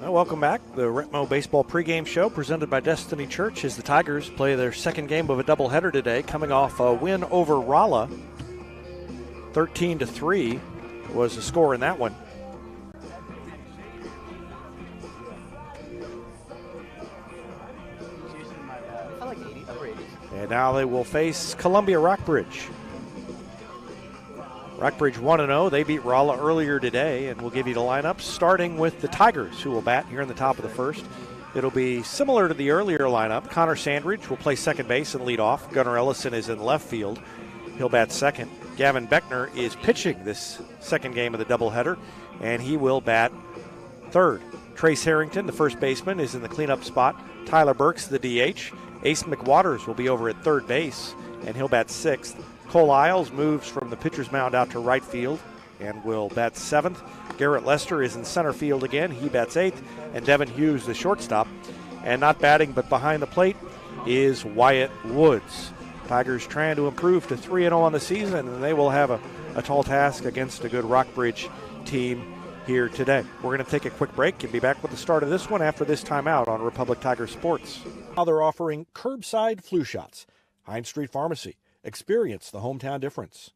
Well, welcome back. The Retmo Baseball pregame show presented by Destiny Church as the Tigers play their second game of a doubleheader today, coming off a win over Rolla. 13-3 was the score in that one. And now they will face Columbia Rockbridge. Rockbridge 1-0. They beat Rolla earlier today, and we'll give you the lineup, starting with the Tigers, who will bat here in the top of the first. It'll be similar to the earlier lineup. Connor Sandridge will play second base and lead off. Gunnar Ellison is in left field. He'll bat second. Gavin Beckner is pitching this second game of the doubleheader, and he will bat third. Trace Harrington, the first baseman, is in the cleanup spot. Tyler Burks, the DH. Ace McWaters will be over at third base, and he'll bat sixth. Cole Isles moves from the pitcher's mound out to right field and will bat seventh. Garrett Lester is in center field again. He bats eighth. And Devin Hughes, the shortstop. And not batting but behind the plate is Wyatt Woods. Tigers trying to improve to 3-0 on the season, and they will have a tall task against a good Rockbridge team here today. We're going to take a quick break and be back with the start of this one after this timeout on Republic Tiger Sports. Now they're offering curbside flu shots. Hines Street Pharmacy. Experience the hometown difference.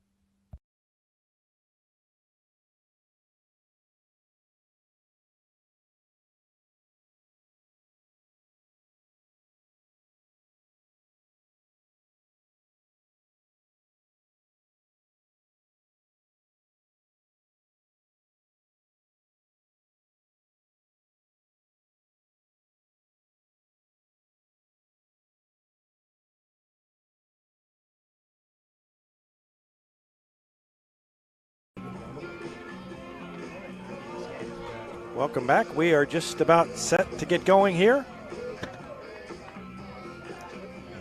Welcome back. We are just about set to get going here.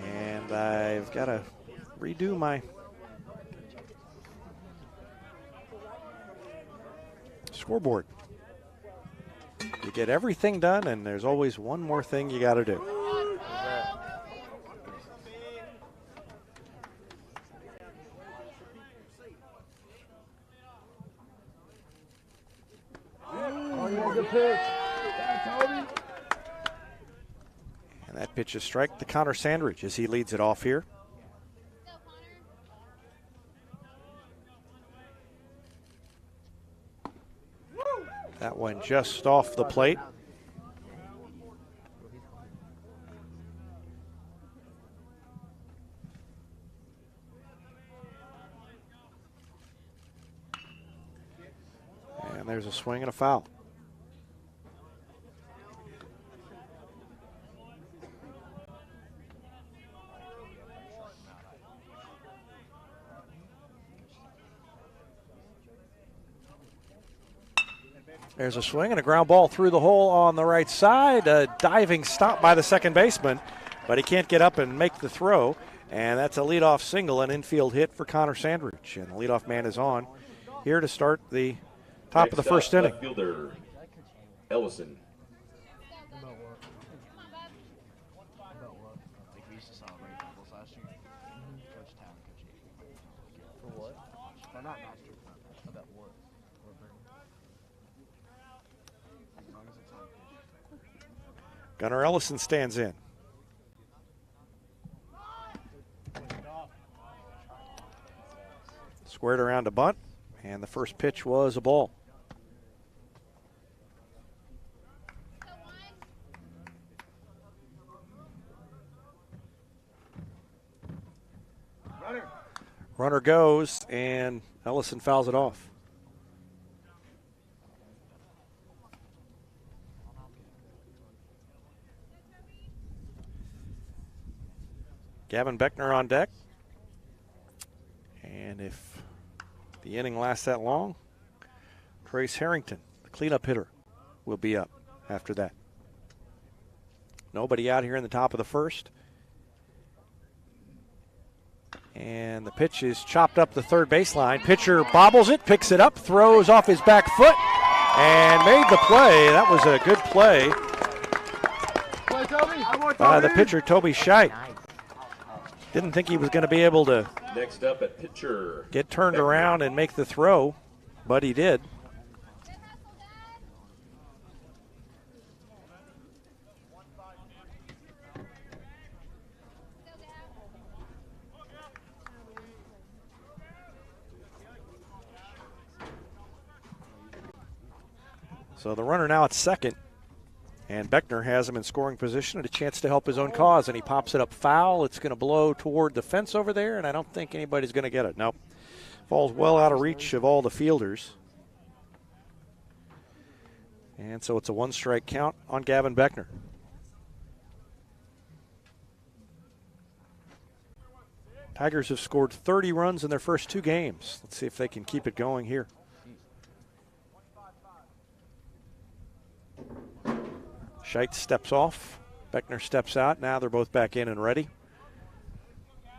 And I've got to redo my scoreboard. You get everything done, and there's always one more thing you got to do. And that pitch is strike to Connor Sandridge as he leads it off here. That one just off the plate. And there's a swing and a foul. There's a swing and a ground ball through the hole on the right side. A diving stop by the second baseman, but he can't get up and make the throw. And that's a leadoff single, an infield hit for Connor Sandridge. And the leadoff man is on here to start the top of the first inning. Left fielder, Ellison. Gunnar Ellison stands in. Squared around a bunt, and the first pitch was a ball. Runner goes, and Ellison fouls it off. Gavin Beckner on deck. And if the inning lasts that long, Trace Harrington, the cleanup hitter, will be up after that. Nobody out here in the top of the first. And the pitch is chopped up the third baseline. Pitcher bobbles it, picks it up, throws off his back foot, and made the play. That was a good play by the pitcher, Toby Scheidt. Didn't think he was going to be able to Next up at pitcher, get turned around and make the throw. but he did. So the runner now at second, and Beckner has him in scoring position and a chance to help his own cause, and he pops it up foul. It's going to blow toward the fence over there, and I don't think anybody's going to get it. Nope. Falls well out of reach of all the fielders. And so it's a one-strike count on Gavin Beckner. Tigers have scored 30 runs in their first 2 games. Let's see if they can keep it going here. Scheit steps off. Beckner steps out. Now they're both back in and ready.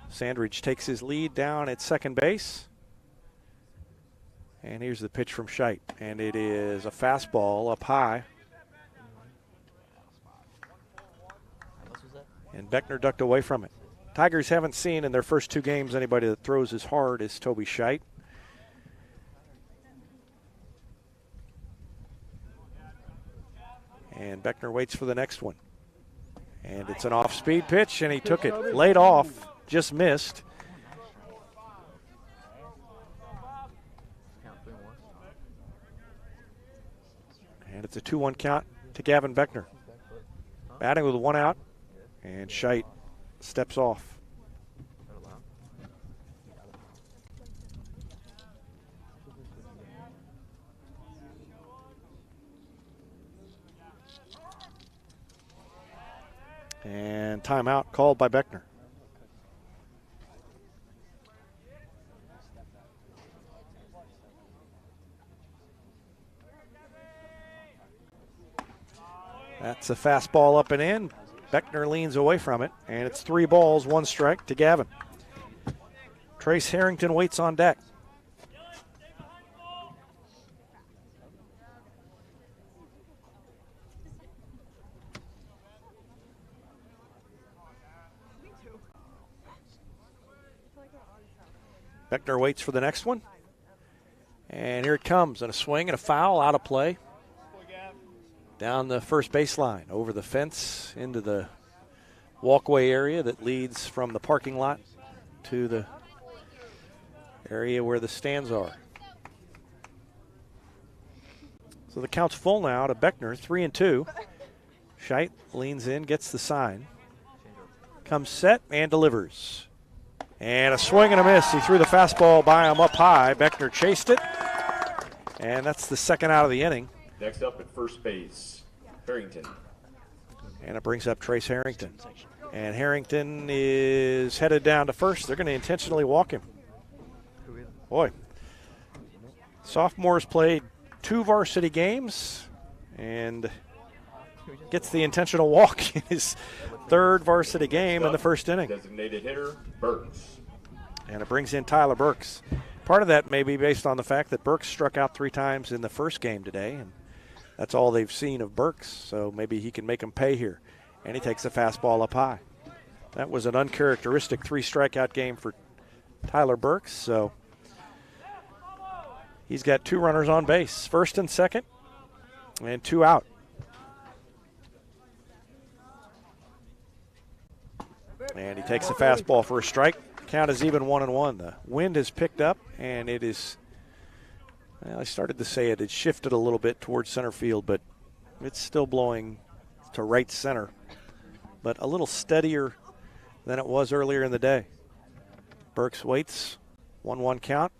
Sandridge takes his lead down at second base. And here's the pitch from Scheit. And it is a fastball up high. And Beckner ducked away from it. Tigers haven't seen in their first 2 games anybody that throws as hard as Toby Scheit. And Beckner waits for the next one. And it's an off-speed pitch, and he took it laid off, just missed. And it's a 2-1 count to Gavin Beckner. Batting with 1 out, and Scheit steps off. And timeout called by Beckner. That's a fastball up and in. Beckner leans away from it, and it's 3 balls, 1 strike to Gavin. Trace Harrington waits on deck. Beckner waits for the next one. And here it comes, and a swing and a foul out of play. Down the first baseline, over the fence, into the walkway area that leads from the parking lot to the area where the stands are. So the count's full now to Beckner, 3-2. Scheit leans in, gets the sign. Comes set and delivers. And a swing and a miss. He threw the fastball by him up high. Beckner chased it. And that's the second out of the inning. Next up at first base, Harrington. And it brings up Trace Harrington. And Harrington is headed down to first. They're going to intentionally walk him. Boy. Sophomore's played 2 varsity games and gets the intentional walk in his 3rd varsity game in the first inning. Designated hitter, Burks. And it brings in Tyler Burks. Part of that may be based on the fact that Burks struck out 3 times in the first game today, and that's all they've seen of Burks, so maybe he can make him pay here. And he takes a fastball up high. That was an uncharacteristic 3-strikeout game for Tyler Burks, so he's got 2 runners on base, first and second, and 2 out. And he takes a fastball for a strike. Count is even 1-1. The wind has picked up, and it is, well, I started to say it had shifted a little bit towards center field, but it's still blowing to right center, but a little steadier than it was earlier in the day. Burks waits, 1-1 count.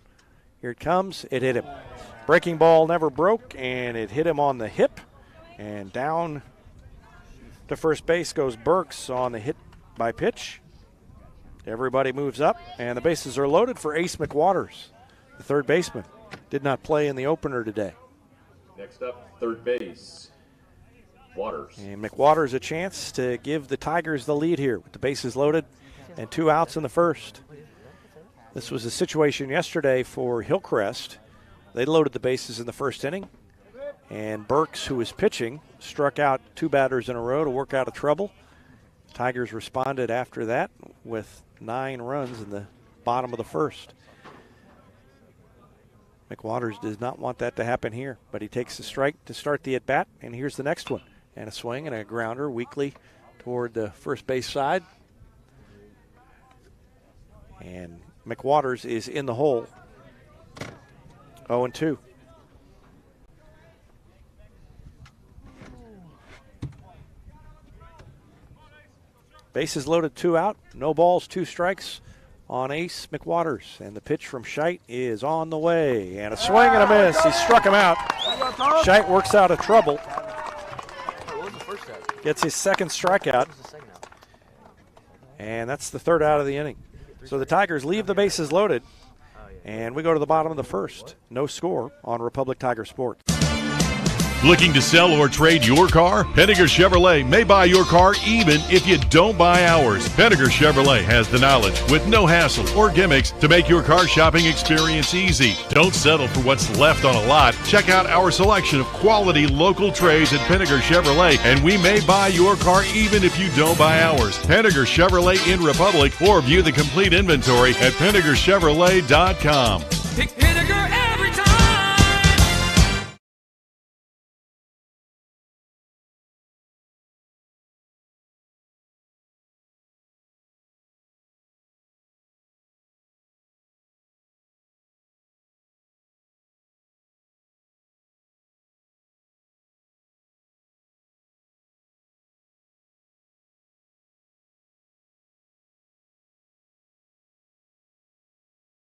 Here it comes. It hit him. Breaking ball never broke, and it hit him on the hip, and down to first base goes Burks on the hit by pitch. Everybody moves up, and the bases are loaded for Ace McWaters, the 3rd baseman. Did not play in the opener today. Next up, third base, Waters. And McWaters a chance to give the Tigers the lead here with the bases loaded and 2 outs in the first. This was a situation yesterday for Hillcrest. They loaded the bases in the first inning, and Burks, who was pitching, struck out 2 batters in a row to work out of trouble. Tigers responded after that with 9 runs in the bottom of the first. McWaters does not want that to happen here, but he takes the strike to start the at-bat, and here's the next one. And a swing and a grounder weakly toward the first base side. And McWaters is in the hole. 0-2. Bases loaded, 2 out. No balls, 2 strikes on Ace McWaters. And the pitch from Scheidt is on the way. And a swing and a miss. He struck him out. Scheidt works out of trouble. Gets his second strikeout. And that's the 3rd out of the inning. So the Tigers leave the bases loaded. And we go to the bottom of the 1st. No score on Republic Tiger Sports. Looking to sell or trade your car? Henniger Chevrolet may buy your car even if you don't buy ours. Henniger Chevrolet has the knowledge with no hassle or gimmicks to make your car shopping experience easy. Don't settle for what's left on a lot. Check out our selection of quality local trades at Henniger Chevrolet, and we may buy your car even if you don't buy ours. Henniger Chevrolet in Republic, or view the complete inventory at HennigerChevrolet.com. Pick Henniger every time.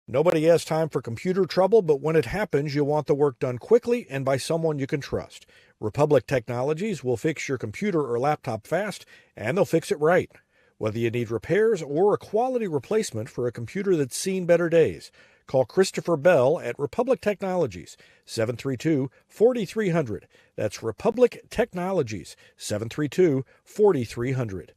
Nobody has time for computer trouble, but when it happens, you want the work done quickly and by someone you can trust. Republic Technologies will fix your computer or laptop fast, and they'll fix it right. Whether you need repairs or a quality replacement for a computer that's seen better days, call Christopher Bell at Republic Technologies, 732-4300. That's Republic Technologies, 732-4300.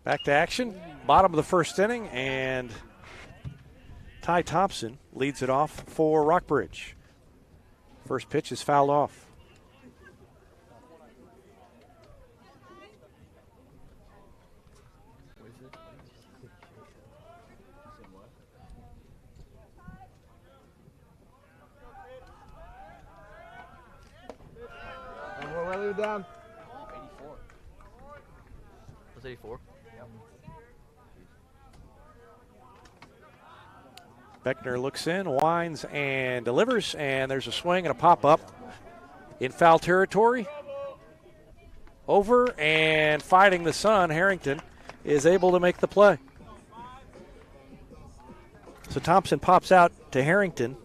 Back to action, bottom of the 1st inning, and Ty Thompson leads it off for Rockbridge. First pitch is fouled off. And we're really down. 84. Was 84? Beckner looks in, winds, and delivers, and there's a swing and a pop-up in foul territory. Over and fighting the sun, Harrington is able to make the play. So Thompson pops out to Harrington,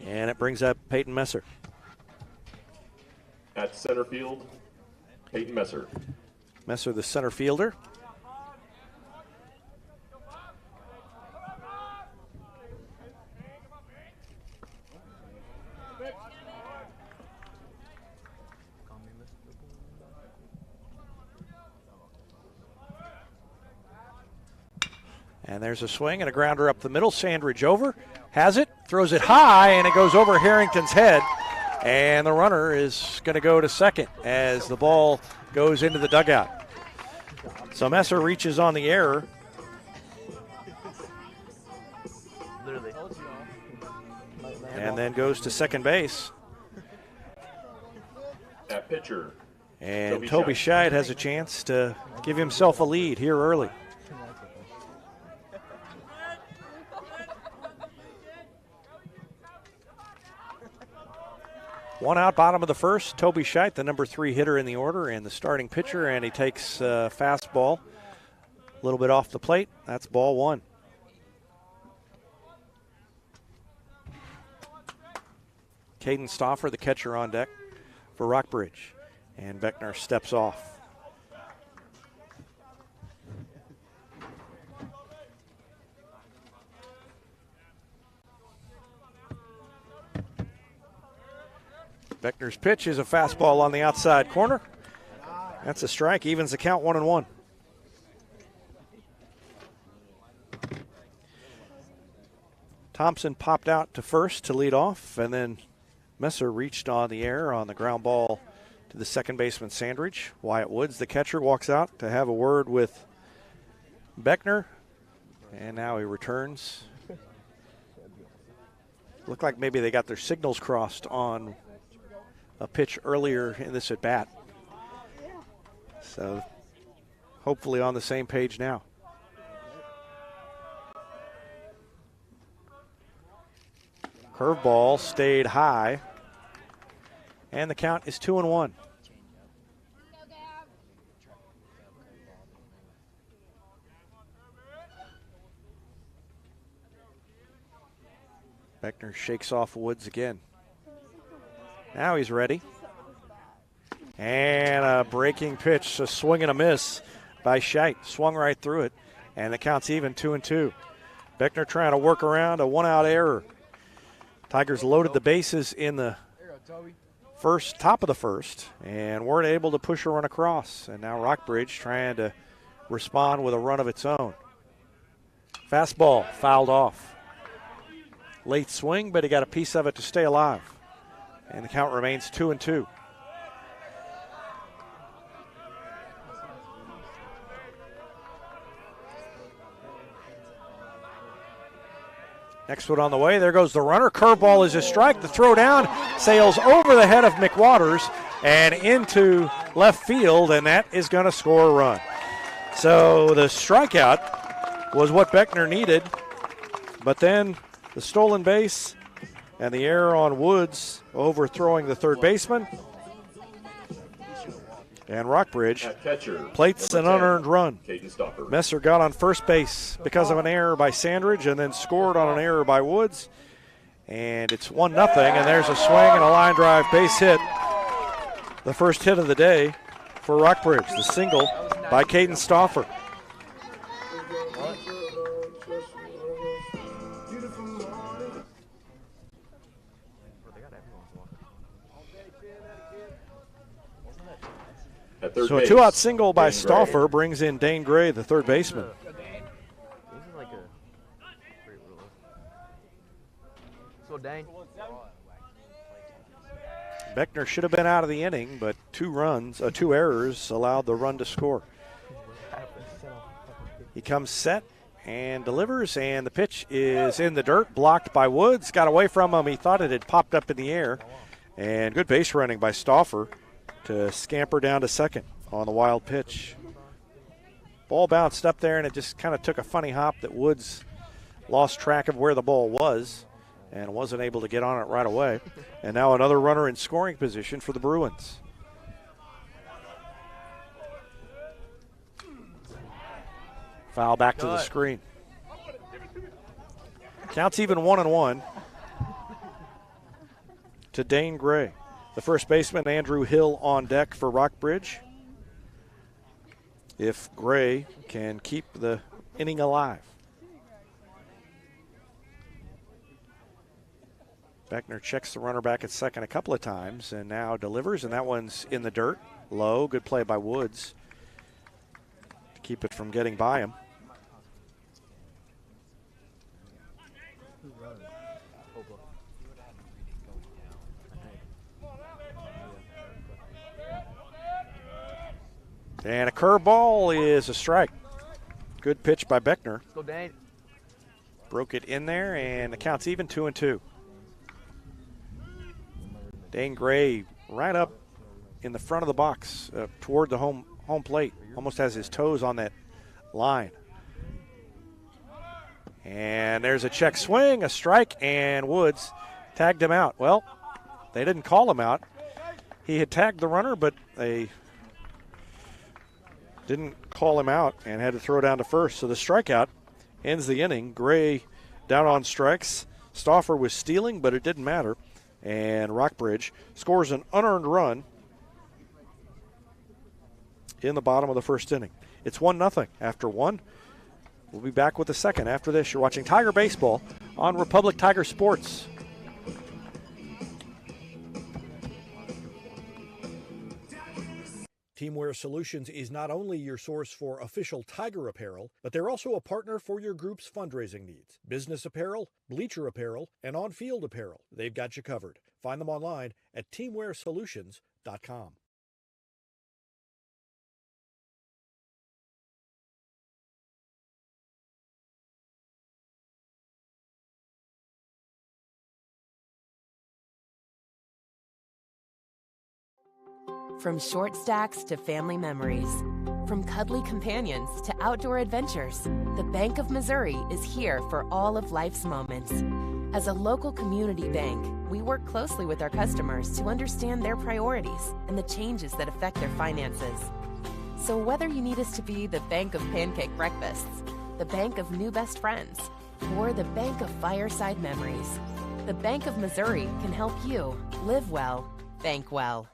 and it brings up Peyton Messer. At center field, Peyton Messer. Messer, the center fielder. And there's a swing and a grounder up the middle. Sandridge over, has it, throws it high, and it goes over Harrington's head. And the runner is going to go to second as the ball goes into the dugout. So Messer reaches on the error. And then goes to second base. At pitcher, And Toby Scheid has a chance to give himself a lead here early. One out, bottom of the 1st. Toby Scheid, the number 3 hitter in the order, and the starting pitcher, and he takes fastball a little bit off the plate. That's ball 1. Caden Stauffer, the catcher, on deck for Rockbridge, and Beckner steps off. Beckner's pitch is a fastball on the outside corner. That's a strike, evens the count 1-1. Thompson popped out to first to lead off, and then Messer reached on the air on the ground ball to the second baseman Sandridge. Wyatt Woods, the catcher, walks out to have a word with Beckner, and now he returns. Looked like maybe they got their signals crossed on a pitch earlier in this at bat. So hopefully on the same page now. Curveball stayed high, and the count is 2-1. Beckner shakes off Woods again. Now he's ready. And a breaking pitch, a swing and a miss by Scheit. Swung right through it, and the count's even 2-2. Beckner trying to work around a one-out error. Tigers loaded the bases in the top of the first, and weren't able to push a run across. And now Rockbridge trying to respond with a run of its own. Fastball fouled off. Late swing, but he got a piece of it to stay alive. And the count remains 2-2. Next one on the way. There goes the runner. Curveball is a strike. The throw down sails over the head of McWaters and into left field, and that is going to score a run. So the strikeout was what Beckner needed, but then the stolen base and the error on Woods overthrowing the third baseman. And Rockbridge plates an unearned run. Messer got on first base because of an error by Sandridge and then scored on an error by Woods. And it's 1-0, and there's a swing and a line drive base hit. The first hit of the day for Rockbridge, the single by Caden Stauffer. So a two-out single by Stauffer brings in Dane Gray, the third baseman. Beckner should have been out of the inning, but two errors allowed the run to score. He comes set and delivers, and the pitch is in the dirt, blocked by Woods. Got away from him. He thought it had popped up in the air. And good base running by Stauffer to scamper down to second on the wild pitch. Ball bounced up there, and it just kind of took a funny hop that Woods lost track of where the ball was and wasn't able to get on it right away. And now another runner in scoring position for the Bruins. Foul back to the screen. Counts even 1-1 to Dane Gray. The first baseman, Andrew Hill, on deck for Rockbridge. If Gray can keep the inning alive. Beckner checks the runner back at second a couple of times and now delivers, and that one's in the dirt. Low, good play by Woods to keep it from getting by him. And a curveball is a strike. Good pitch by Beckner. Let's go, Dane. Broke it in there, and the count's even 2-2. Dane Gray right up in the front of the box toward the home plate. Almost has his toes on that line. And there's a check swing, a strike, and Woods tagged him out. Well, they didn't call him out. He had tagged the runner, but they didn't call him out and had to throw down to first. So the strikeout ends the inning. Gray down on strikes. Stauffer was stealing, but it didn't matter. And Rockbridge scores an unearned run in the bottom of the first inning. It's 1-0 after one. We'll be back with the second after this. You're watching Tiger Baseball on Republic Tiger Sports. Teamwear Solutions is not only your source for official Tiger apparel, but they're also a partner for your group's fundraising needs. Business apparel, bleacher apparel, and on-field apparel. They've got you covered. Find them online at teamwearsolutions.com. From short stacks to family memories, from cuddly companions to outdoor adventures, the Bank of Missouri is here for all of life's moments. As a local community bank, we work closely with our customers to understand their priorities and the changes that affect their finances. So whether you need us to be the bank of pancake breakfasts, the bank of new best friends, or the bank of fireside memories, the Bank of Missouri can help you live well, bank well.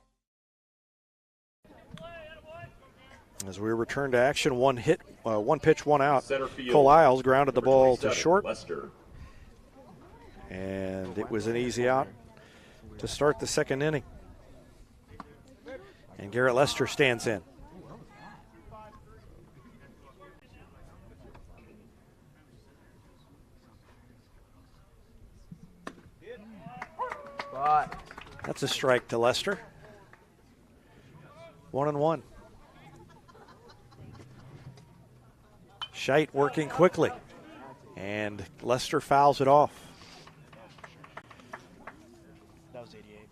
As we return to action, one pitch, one out. Center field. Cole Isles grounded the Number ball to 27, short, Lester. and it was an easy out to start the second inning. And Garrett Lester stands in. That's a strike to Lester. 1-1. Scheit working quickly, and Lester fouls it off. That was 88.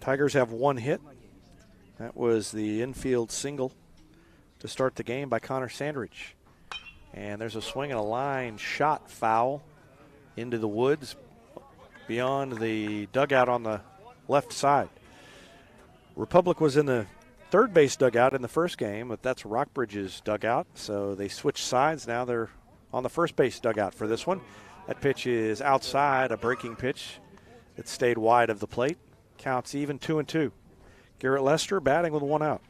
Tigers have one hit. That was the infield single to start the game by Connor Sandridge. And there's a swing and a line shot foul into the woods beyond the dugout on the left side. Republic was in the third base dugout in the first game, but that's Rockbridge's dugout, so they switched sides. Now they're on the first base dugout for this one. That pitch is outside, a breaking pitch that stayed wide of the plate. Counts even, 2-2. Garrett Lester batting with one out.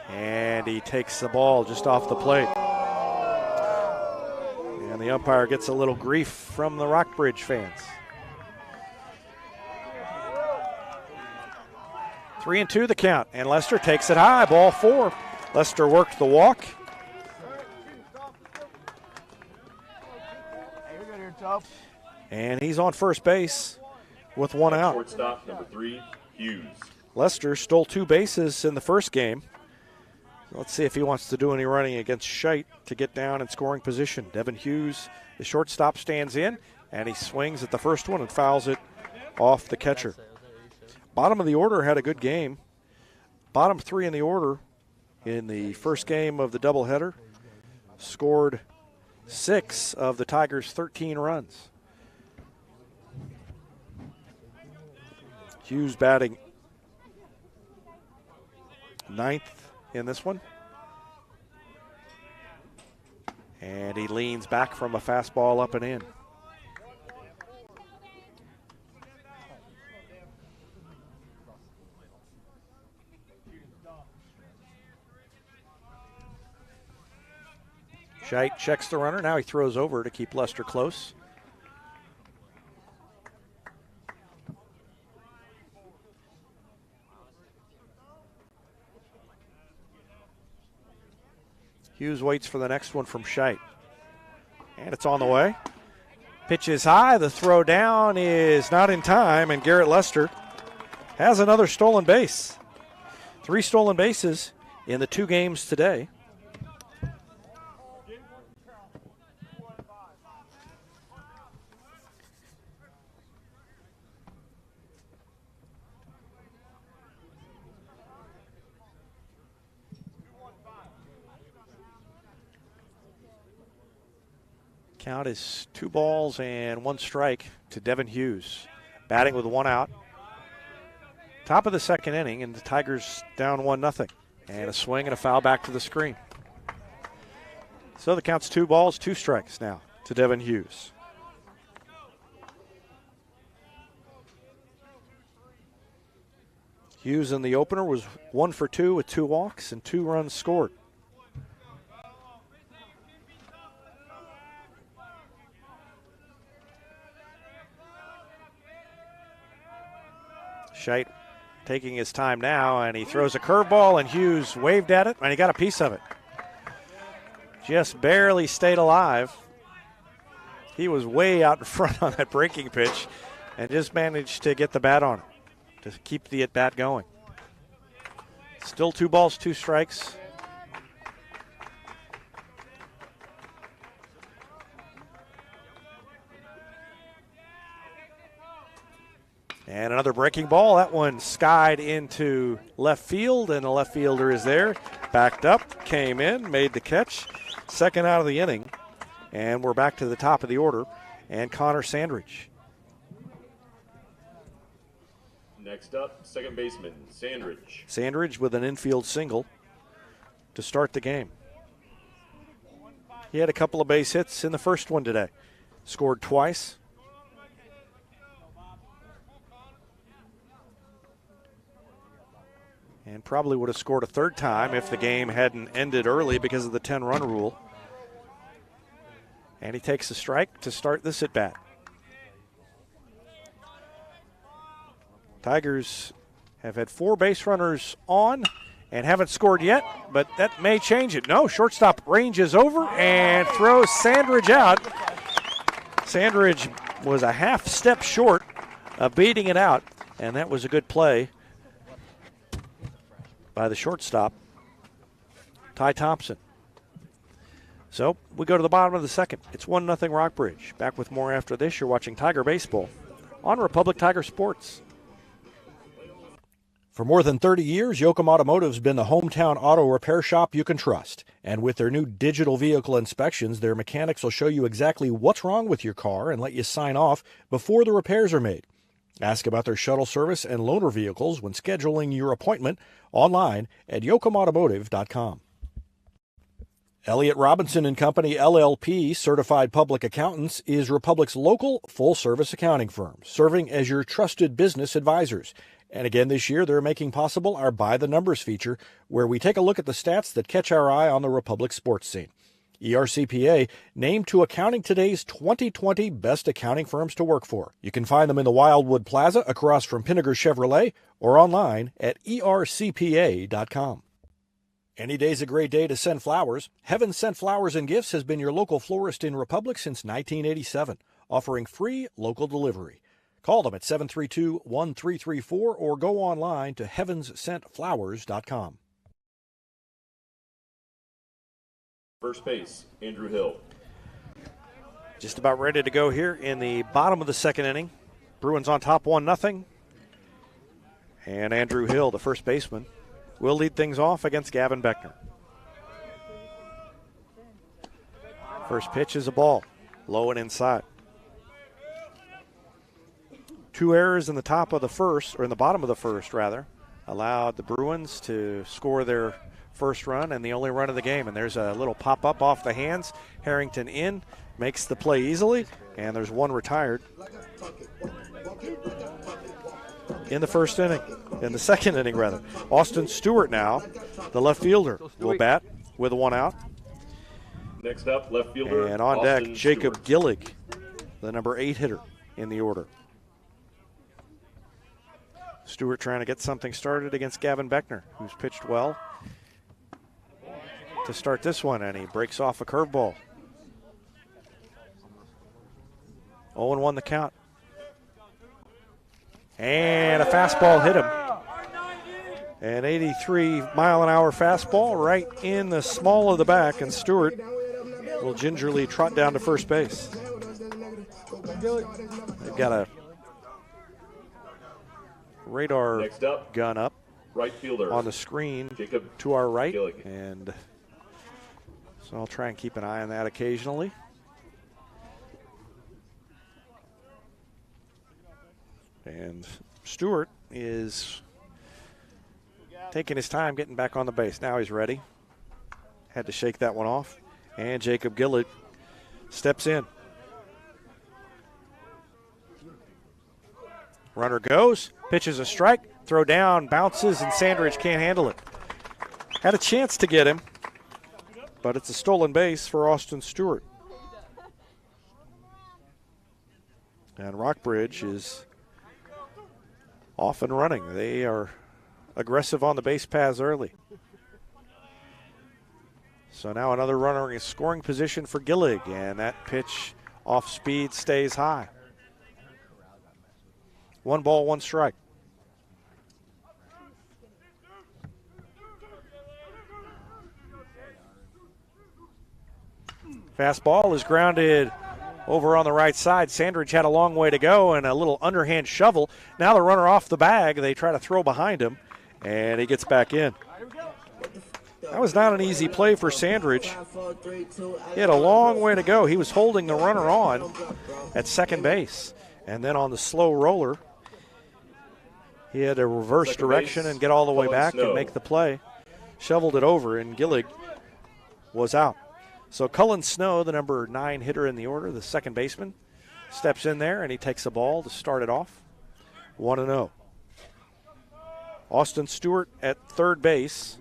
And he takes the ball just off the plate. And the umpire gets a little grief from the Rockbridge fans. 3-2 the count, and Lester takes it high, ball 4. Lester worked the walk. And he's on first base with one out. Shortstop, number 3, Hughes. Lester stole 2 bases in the first game. Let's see if he wants to do any running against Scheit to get down in scoring position. Devin Hughes, the shortstop, stands in, and he swings at the first one and fouls it off the catcher. Bottom of the order had a good game. Bottom 3 in the order in the first game of the doubleheader scored 6 of the Tigers' 13 runs. Hughes batting 9th in this one. And he leans back from a fastball up and in. Scheit checks the runner. Now he throws over to keep Lester close. Hughes waits for the next one from Scheit. And it's on the way. Pitch is high. The throw down is not in time, and Garrett Lester has another stolen base. 3 stolen bases in the 2 games today. Count is 2 balls and 1 strike to Devin Hughes, batting with 1 out. Top of the second inning, and the Tigers down 1-0. And a swing and a foul back to the screen. So the count's 2 balls, 2 strikes now to Devin Hughes. Hughes in the opener was 1 for 2 with 2 walks and 2 runs scored. Scheit taking his time now, and he throws a curveball, and Hughes waved at it, and he got a piece of it. Just barely stayed alive. He was way out in front on that breaking pitch and just managed to get the bat on it to keep the at-bat going. Still 2 balls, 2 strikes. And another breaking ball. That one skied into left field, and the left fielder is there. Backed up, came in, made the catch. Second out of the inning. And we're back to the top of the order. And Connor Sandridge. Next up, second baseman, Sandridge. Sandridge with an infield single to start the game. He had a couple of base hits in the first one today. Scored twice. And probably would have scored a third time if the game hadn't ended early because of the 10-run rule. And he takes a strike to start this at-bat. Tigers have had 4 base runners on and haven't scored yet, but that may change it. No, shortstop ranges over and throws Sandridge out. Sandridge was a half step short of beating it out, and that was a good play by the shortstop, Ty Thompson. So we go to the bottom of the second. It's 1-0 Rockbridge. Back with more after this. You're watching Tiger Baseball on Republic Tiger Sports. For more than 30 years, Yoakum Automotive's been the hometown auto repair shop you can trust. And with their new digital vehicle inspections, their mechanics will show you exactly what's wrong with your car and let you sign off before the repairs are made. Ask about their shuttle service and loaner vehicles when scheduling your appointment online at yoakumautomotive.com. Elliott Robinson and Company, LLP, Certified Public Accountants, is Republic's local full-service accounting firm, serving as your trusted business advisors. And again this year, they're making possible our By the Numbers feature, where we take a look at the stats that catch our eye on the Republic sports scene. ERCPA named to Accounting Today's 2020 Best Accounting Firms to Work For. You can find them in the Wildwood Plaza across from Pinnager Chevrolet or online at ercpa.com. Any day's a great day to send flowers. Heaven Sent Flowers and Gifts has been your local florist in Republic since 1987, offering free local delivery. Call them at 732-1334 or go online to heavenssentflowers.com. First base, Andrew Hill. Just about ready to go here in the bottom of the second inning. Bruins on top 1-0. And Andrew Hill, the first baseman, will lead things off against Gavin Beckner. First pitch is a ball, low and inside. 2 errors in the top of the first, or in the bottom of the first, rather, allowed the Bruins to score their first run and the only run of the game. And there's a little pop-up off the hands. Harrington in, makes the play easily, and there's one retired in the first inning. In the second inning, rather. Austin Stewart now, the left fielder, will bat with 1 out. Next up, left fielder, and on Austin deck, Jacob Stewart. Gillig, the number 8 hitter in the order. Stewart trying to get something started against Gavin Beckner, who's pitched well to start this one, and he breaks off a curveball. 0-1 the count. And a fastball hit him. An 83-mile-an-hour fastball right in the small of the back, and Stewart will gingerly trot down to first base. They've got a radar Next up, gun up right fielder on the screen Jacob to our right, Gillig. and so I'll try and keep an eye on that occasionally. And Stewart is taking his time getting back on the base. Now he's ready. Had to shake that one off. And Jacob Gillig steps in. Runner goes, pitches a strike, throw down, bounces, and Sandridge can't handle it. Had a chance to get him, but it's a stolen base for Austin Stewart. And Rockbridge is off and running. They are aggressive on the base paths early. So now another runner in scoring position for Gillig, and that pitch off speed stays high. 1 ball, 1 strike. Fastball is grounded over on the right side. Sandridge had a long way to go and a little underhand shovel. Now the runner off the bag. They try to throw behind him, and he gets back in. That was not an easy play for Sandridge. He had a long way to go. He was holding the runner on at second base. And then on the slow roller, he had to reverse direction and get all the way back and make the play. Shoveled it over, and Gillig was out. So Cullen Snow, the number 9 hitter in the order, the second baseman, steps in there, and he takes the ball to start it off. 1-0. Austin Stewart at third base.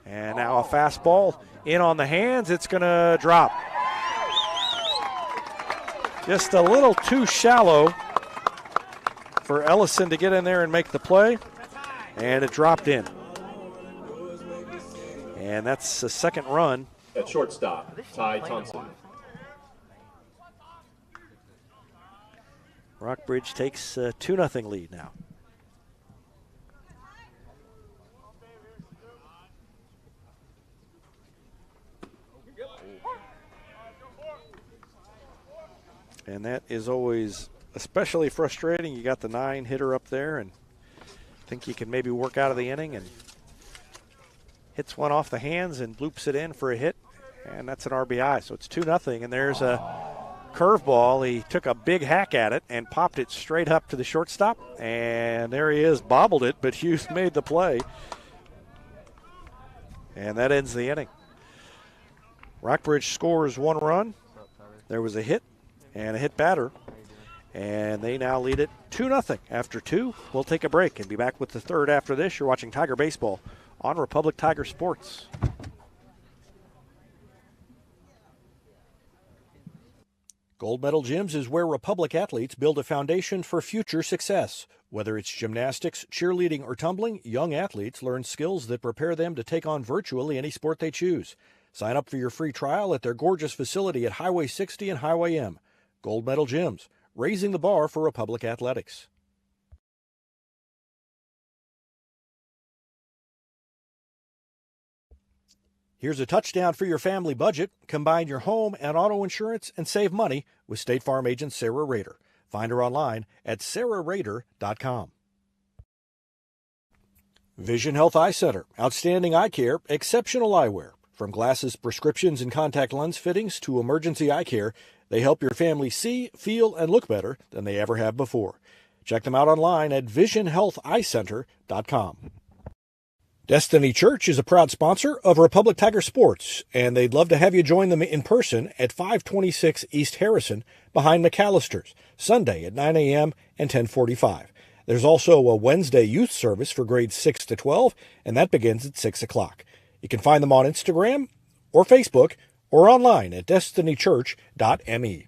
And now a fastball in on the hands. It's going to drop. Just a little too shallow for Ellison to get in there and make the play. And it dropped in. And that's the second run. At shortstop, Ty Thompson. Rockbridge takes a 2-0 lead now. And that is always especially frustrating. You got the 9 hitter up there and think you can maybe work out of the inning, and hits one off the hands and bloops it in for a hit, and that's an RBI. So it's 2-0, and there's a curveball. He took a big hack at it and popped it straight up to the shortstop, and there he is, bobbled it, but Hughes made the play. And that ends the inning. Rockbridge scores 1 run. There was a hit and a hit batter, and they now lead it 2-0 after 2. We'll take a break and be back with the third after this. You're watching Tiger Baseball on Republic Tiger Sports. Gold Medal Gyms is where Republic athletes build a foundation for future success. Whether it's gymnastics, cheerleading, or tumbling, young athletes learn skills that prepare them to take on virtually any sport they choose. Sign up for your free trial at their gorgeous facility at Highway 60 and Highway M. Gold Medal Gyms, raising the bar for Republic athletics. Here's a touchdown for your family budget. Combine your home and auto insurance and save money with State Farm agent Sarah Rader. Find her online at sarahrader.com. Vision Health Eye Center. Outstanding eye care, exceptional eyewear. From glasses, prescriptions, and contact lens fittings to emergency eye care, they help your family see, feel, and look better than they ever have before. Check them out online at visionhealtheyecenter.com. Destiny Church is a proud sponsor of Republic Tiger Sports, and they'd love to have you join them in person at 526 East Harrison behind McAllister's, Sunday at 9 a.m. and 10:45. There's also a Wednesday youth service for grades 6 to 12, and that begins at 6 o'clock. You can find them on Instagram or Facebook or online at destinychurch.me.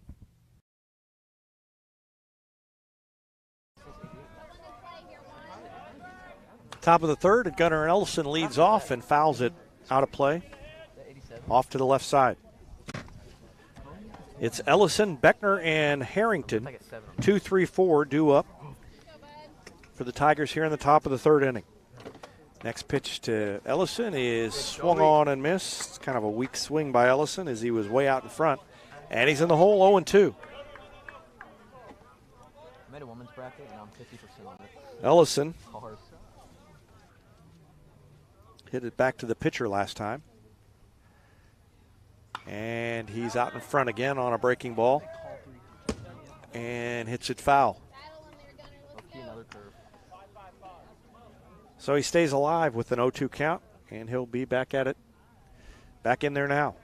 Top of the third, and Gunnar Ellison leads off and fouls it out of play, off to the left side. It's Ellison, Beckner, and Harrington. 2, 3, 4 due up for the Tigers here in the top of the third inning. Next pitch to Ellison is swung on and missed. It's kind of a weak swing by Ellison as he was way out in front. And he's in the hole, 0-2. I made a women's bracket and I'm 50% on it. Ellison hit it back to the pitcher last time. And he's out in front again on a breaking ball. And hits it foul. So he stays alive with an 0-2 count, and he'll be back at it. Back in there now.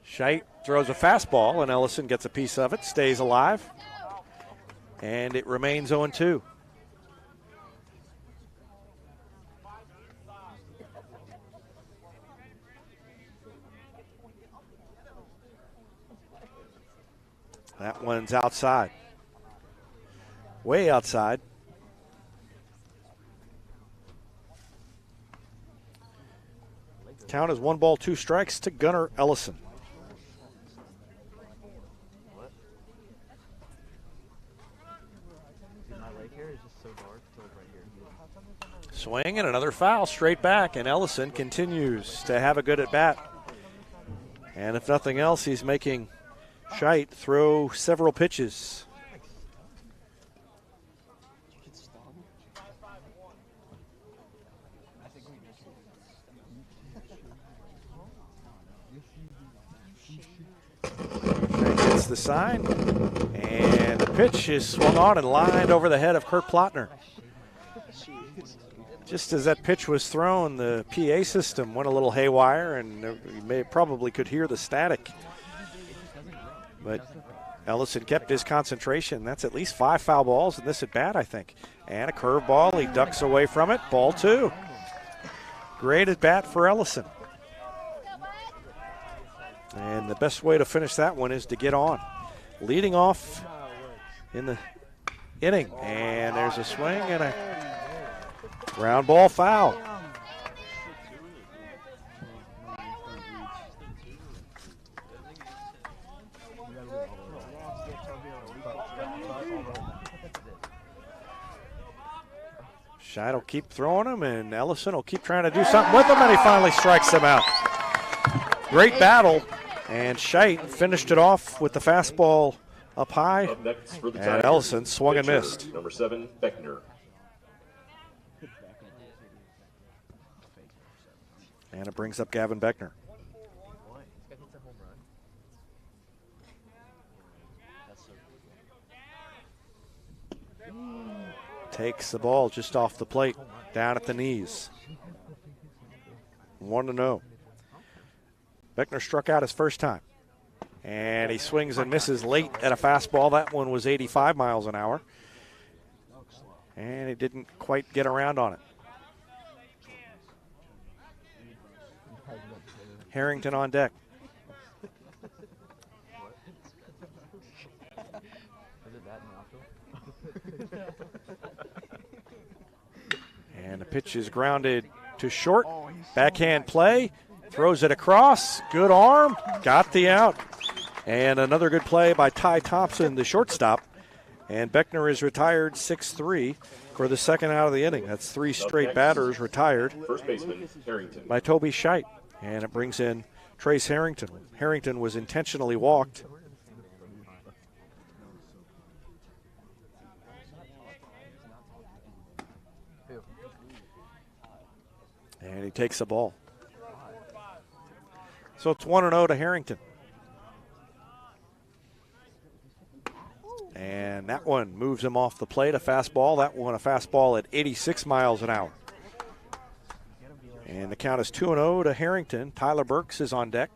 Scheidt throws a fastball, and Ellison gets a piece of it, stays alive. And it remains 0-2. That one's outside. Way outside. Count is 1 ball, 2 strikes to Gunnar Ellison. Swing and another foul straight back, and Ellison continues to have a good at bat. And if nothing else, he's making Scheit throw several pitches. Gets the sign, and the pitch is swung on and lined over the head of Kurt Plotner. Just as that pitch was thrown, the PA system went a little haywire, and you probably could hear the static. But Ellison kept his concentration. That's at least 5 foul balls in this at bat, I think. And a curveball. He ducks away from it. Ball 2. Great at bat for Ellison. And the best way to finish that one is to get on. Leading off in the inning. And there's a swing and a ground ball foul. Scheit will keep throwing him, and Ellison will keep trying to do something with him, and he finally strikes him out. Great battle, and Scheit finished it off with the fastball up high, Up next for the and Tigers, Ellison swung and pitcher, missed. Number 7, Beckner. And it brings up Gavin Beckner. Takes the ball just off the plate, down at the knees. 1-0. Beckner struck out his first time. And he swings and misses late at a fastball. That one was 85 miles an hour. And he didn't quite get around on it. Harrington on deck. And the pitch is grounded to short. Backhand play. Throws it across. Good arm. Got the out. And another good play by Ty Thompson, the shortstop. And Beckner is retired 6-3 for the second out of the inning. That's 3 straight batters retired. First baseman, Harrington. By Toby Scheit. And it brings in Trace Harrington. Harrington was intentionally walked. And he takes the ball. So it's 1-0 to Harrington. And that one moves him off the plate, a fastball. That one a fastball at 86 miles an hour. And the count is 2-0 to Harrington. Tyler Burks is on deck.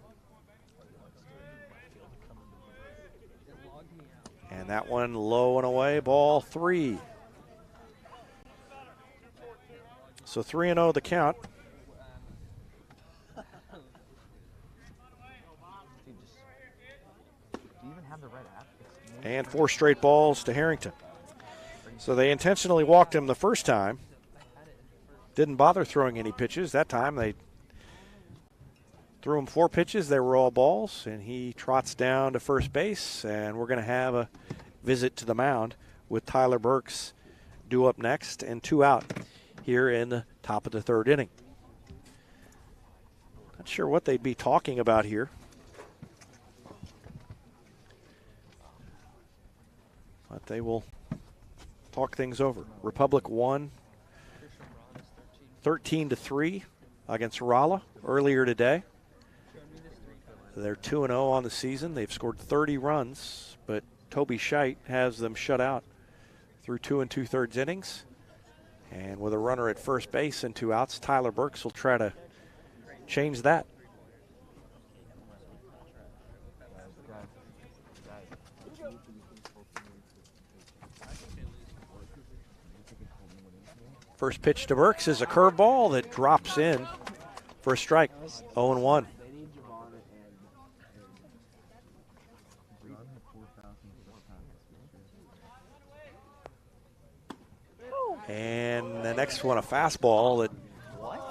And that one low and away, ball 3. So 3-0 the count. And 4 straight balls to Harrington. So they intentionally walked him the first time. Didn't bother throwing any pitches. That time they threw him 4 pitches. They were all balls. And he trots down to first base. And we're going to have a visit to the mound with Tyler Burks due up next and 2 out here in the top of the 3rd inning. Not sure what they'd be talking about here. But they will talk things over. Republic won 13-3 against Rolla earlier today. They're 2-0 on the season. They've scored 30 runs, but Toby Scheit has them shut out through 2 2/3 innings. And with a runner at first base and 2 outs, Tyler Burks will try to change that. First pitch to Burks is a curveball that drops in for a strike. 0-1. And the next one, a fastball that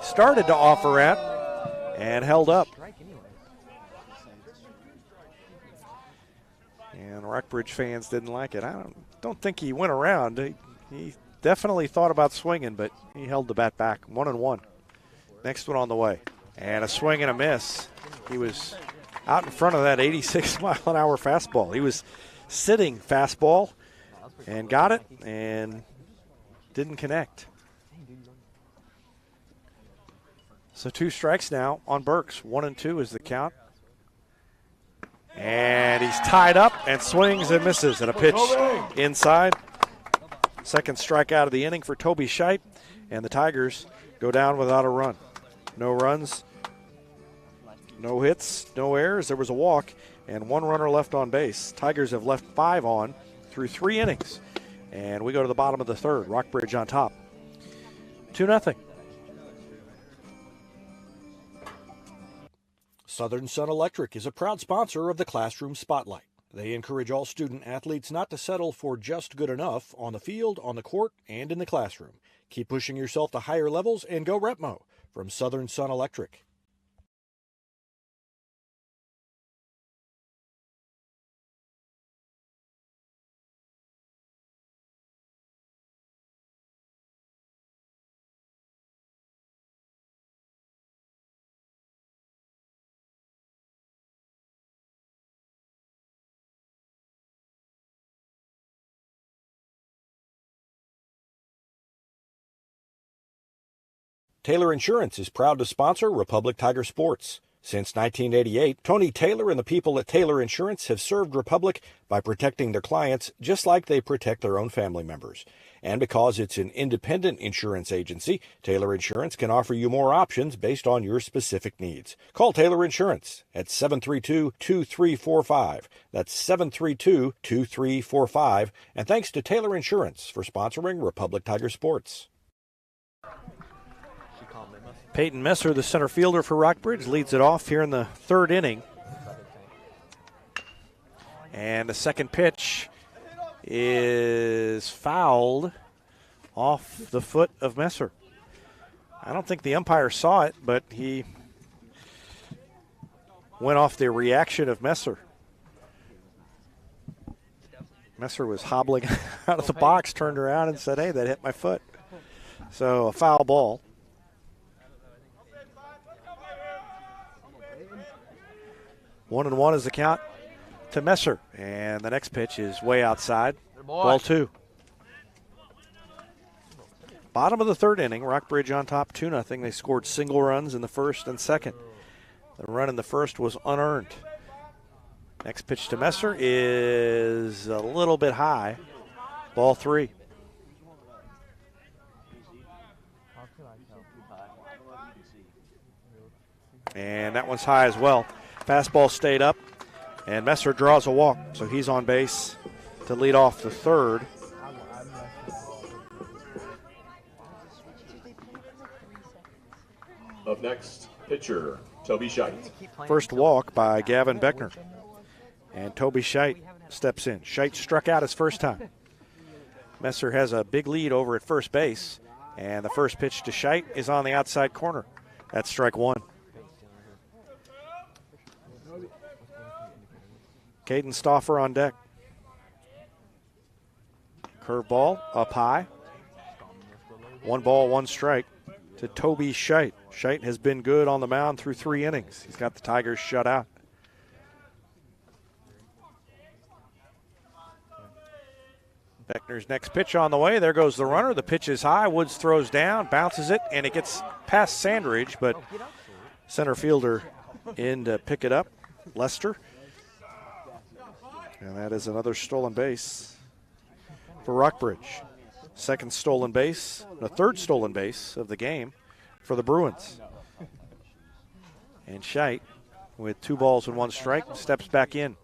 started to offer at and held up. And Rockbridge fans didn't like it. I don't think he went around. He definitely thought about swinging, but he held the bat back. 1-1. Next one on the way. And a swing and a miss. He was out in front of that 86-mile-an-hour fastball. He was sitting fastball and got it and didn't connect. So 2 strikes now on Burks. 1-2 is the count. And he's tied up and swings and misses. And a pitch inside. Second strikeout of the inning for Toby Scheidt. And the Tigers go down without a run. No runs, no hits, no errors. There was a walk and 1 runner left on base. Tigers have left 5 on through 3 innings. And we go to the bottom of the third. Rockbridge on top. 2-0. Southern Sun Electric is a proud sponsor of the Classroom Spotlight. They encourage all student athletes not to settle for just good enough on the field, on the court, and in the classroom. Keep pushing yourself to higher levels and go Repmo from Southern Sun Electric. Taylor Insurance is proud to sponsor Republic Tiger Sports. Since 1988, Tony Taylor and the people at Taylor Insurance have served Republic by protecting their clients just like they protect their own family members. And because it's an independent insurance agency, Taylor Insurance can offer you more options based on your specific needs. Call Taylor Insurance at 732-2345. That's 732-2345. And thanks to Taylor Insurance for sponsoring Republic Tiger Sports. Peyton Messer, the center fielder for Rockbridge, leads it off here in the third inning. And the second pitch is fouled off the foot of Messer. I don't think the umpire saw it, but he went off the reaction of Messer. Messer was hobbling out of the box, turned around and said, hey, that hit my foot. So a foul ball. 1-1 is the count to Messer. And the next pitch is way outside. Ball 2. Bottom of the third inning, Rockbridge on top 2-0. They scored single runs in the first and second. The run in the first was unearned. Next pitch to Messer is a little bit high. Ball 3. And that one's high as well. Fastball stayed up, and Messer draws a walk, so he's on base to lead off the third. Up next, pitcher, Toby Scheidt. First walk by Gavin Beckner, and Toby Scheidt steps in. Scheidt struck out his first time. Messer has a big lead over at first base, and the first pitch to Scheidt is on the outside corner. That's strike 1. Caden Stauffer on deck. Curveball up high. 1 ball, 1 strike to Toby Scheidt. Scheidt has been good on the mound through 3 innings. He's got the Tigers shut out. Beckner's next pitch on the way. There goes the runner. The pitch is high. Woods throws down, bounces it, and it gets past Sandridge, but center fielder in to pick it up, Lester. And that is another stolen base for Rockbridge. Second stolen base, the third stolen base of the game for the Bruins. And Scheidt, with 2 balls and 1 strike, steps back in.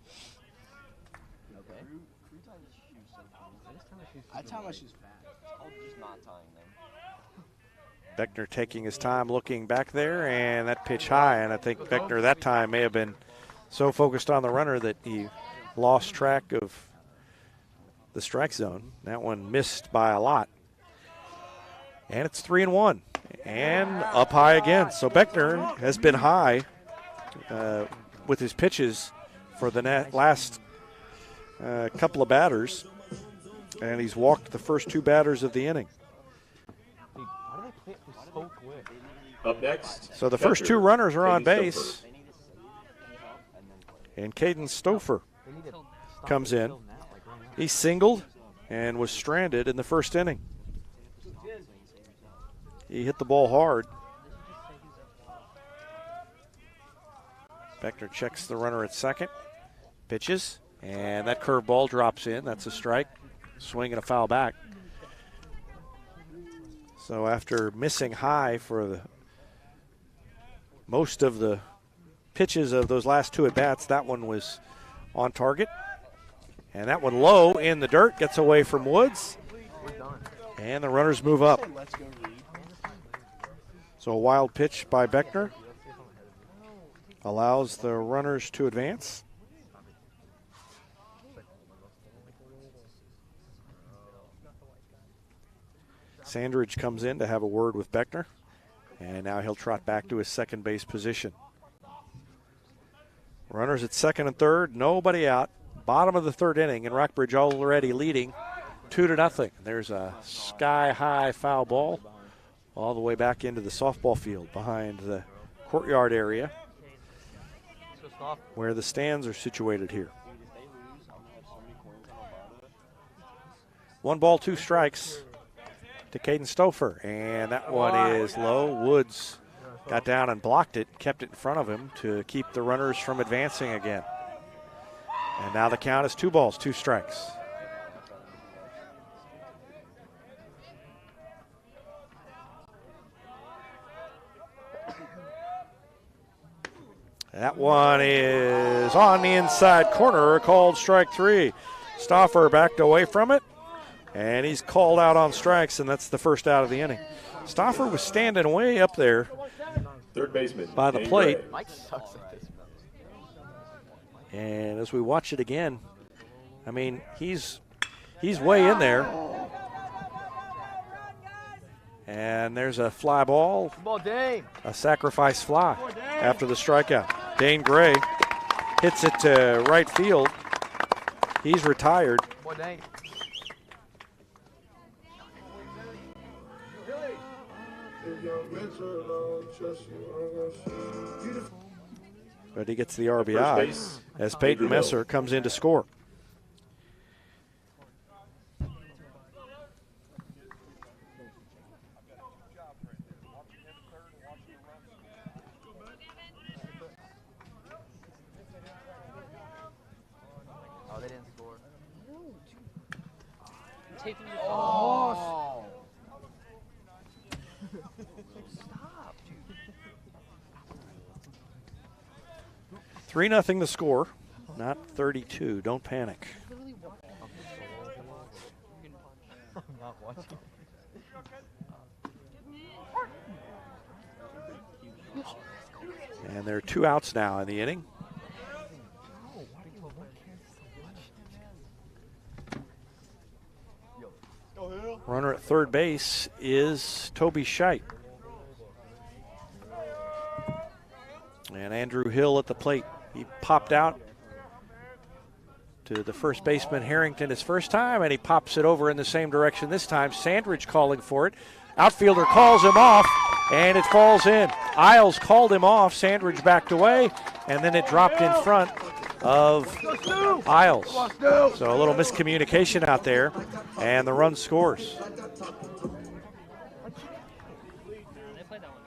Beckner taking his time looking back there, and that pitch high. And I think Beckner that time may have been so focused on the runner that he lost track of the strike zone. That one missed by a lot. And it's 3-1. And up high again. So Beckner has been high with his pitches for the last couple of batters. And he's walked the first 2 batters of the inning. Up next. So the first 2 runners are on base. And Caden Stouffer comes in. He singled and was stranded in the first inning. He hit the ball hard. Beckner checks the runner at second. Pitches. And that curveball drops in. That's a strike. Swing and a foul back. So after missing high for most of the pitches of those last 2 at-bats, that one was on target. And that one low in the dirt, gets away from Woods. And the runners move up. So a wild pitch by Beckner allows the runners to advance. Sandridge comes in to have a word with Beckner. And now he'll trot back to his second base position. Runners at second and third, nobody out. Bottom of the third inning, and Rockbridge already leading 2-0. There's a sky-high foul ball all the way back into the softball field behind the courtyard area where the stands are situated here. 1 ball, 2 strikes to Caden Stouffer, and that one is low. Woods got down and blocked it, kept it in front of him to keep the runners from advancing again. And now the count is 2 balls, 2 strikes. That one is on the inside corner, called strike 3. Stauffer backed away from it, and he's called out on strikes, and that's the first out of the inning. Stauffer was standing way up there Third baseman by the plate. Mike sucks at this. And as we watch it again, I mean, he's way in there. And there's a fly ball, a sacrifice fly after the strikeout. Dane Gray hits it to right field. He's retired. But he gets the RBI as Peyton Messer comes in to score. Oh, they didn't score. Oh. Stop, dude. 3-0 the score, not 32. Don't panic. I'm not watching. And there are 2 outs now in the inning. Runner at third base is Toby Scheidt. And Andrew Hill at the plate. He popped out to the first baseman Harrington his first time, and he pops it over in the same direction this time. Sandridge calling for it. Outfielder calls him off, and it falls in. Isles called him off. Sandridge backed away, and then it dropped in front of Isles. So a little miscommunication out there, and the run scores.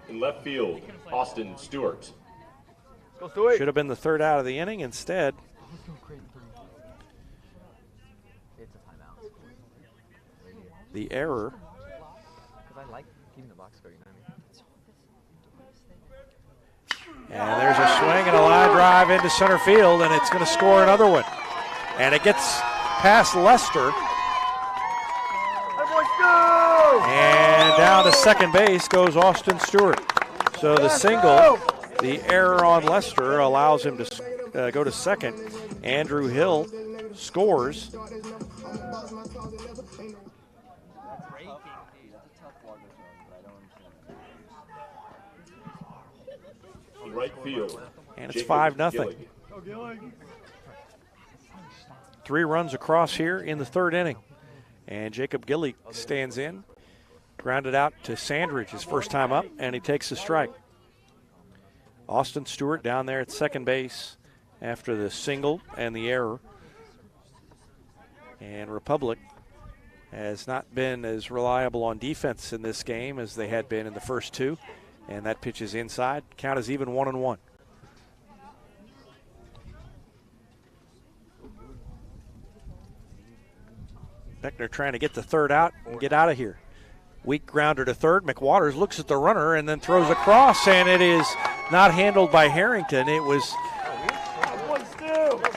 In left field, Austin Stewart. Should have been the third out of the inning. Instead, It's a timeout. the error. Because I like keeping the box score, you know what I mean? And there's a swing and a line drive into center field, and it's going to score another one. And it gets past Lester. And down to second base goes Austin Stewart. So the single, the error on Lester allows him to go to second. Andrew Hill scores. right field. And it's Jacob 5-0. Gillig. 3 runs across here in the third inning. And Jacob Gillig stands in, grounded out to Sandridge his first time up, and he takes a strike. Austin Stewart down there at second base after the single and the error. And Republic has not been as reliable on defense in this game as they had been in the first 2. And that pitch is inside. Count is even 1-1. Beckner trying to get the third out and get out of here. Weak grounder to third. McWaters looks at the runner and then throws across, and it is not handled by Harrington. It was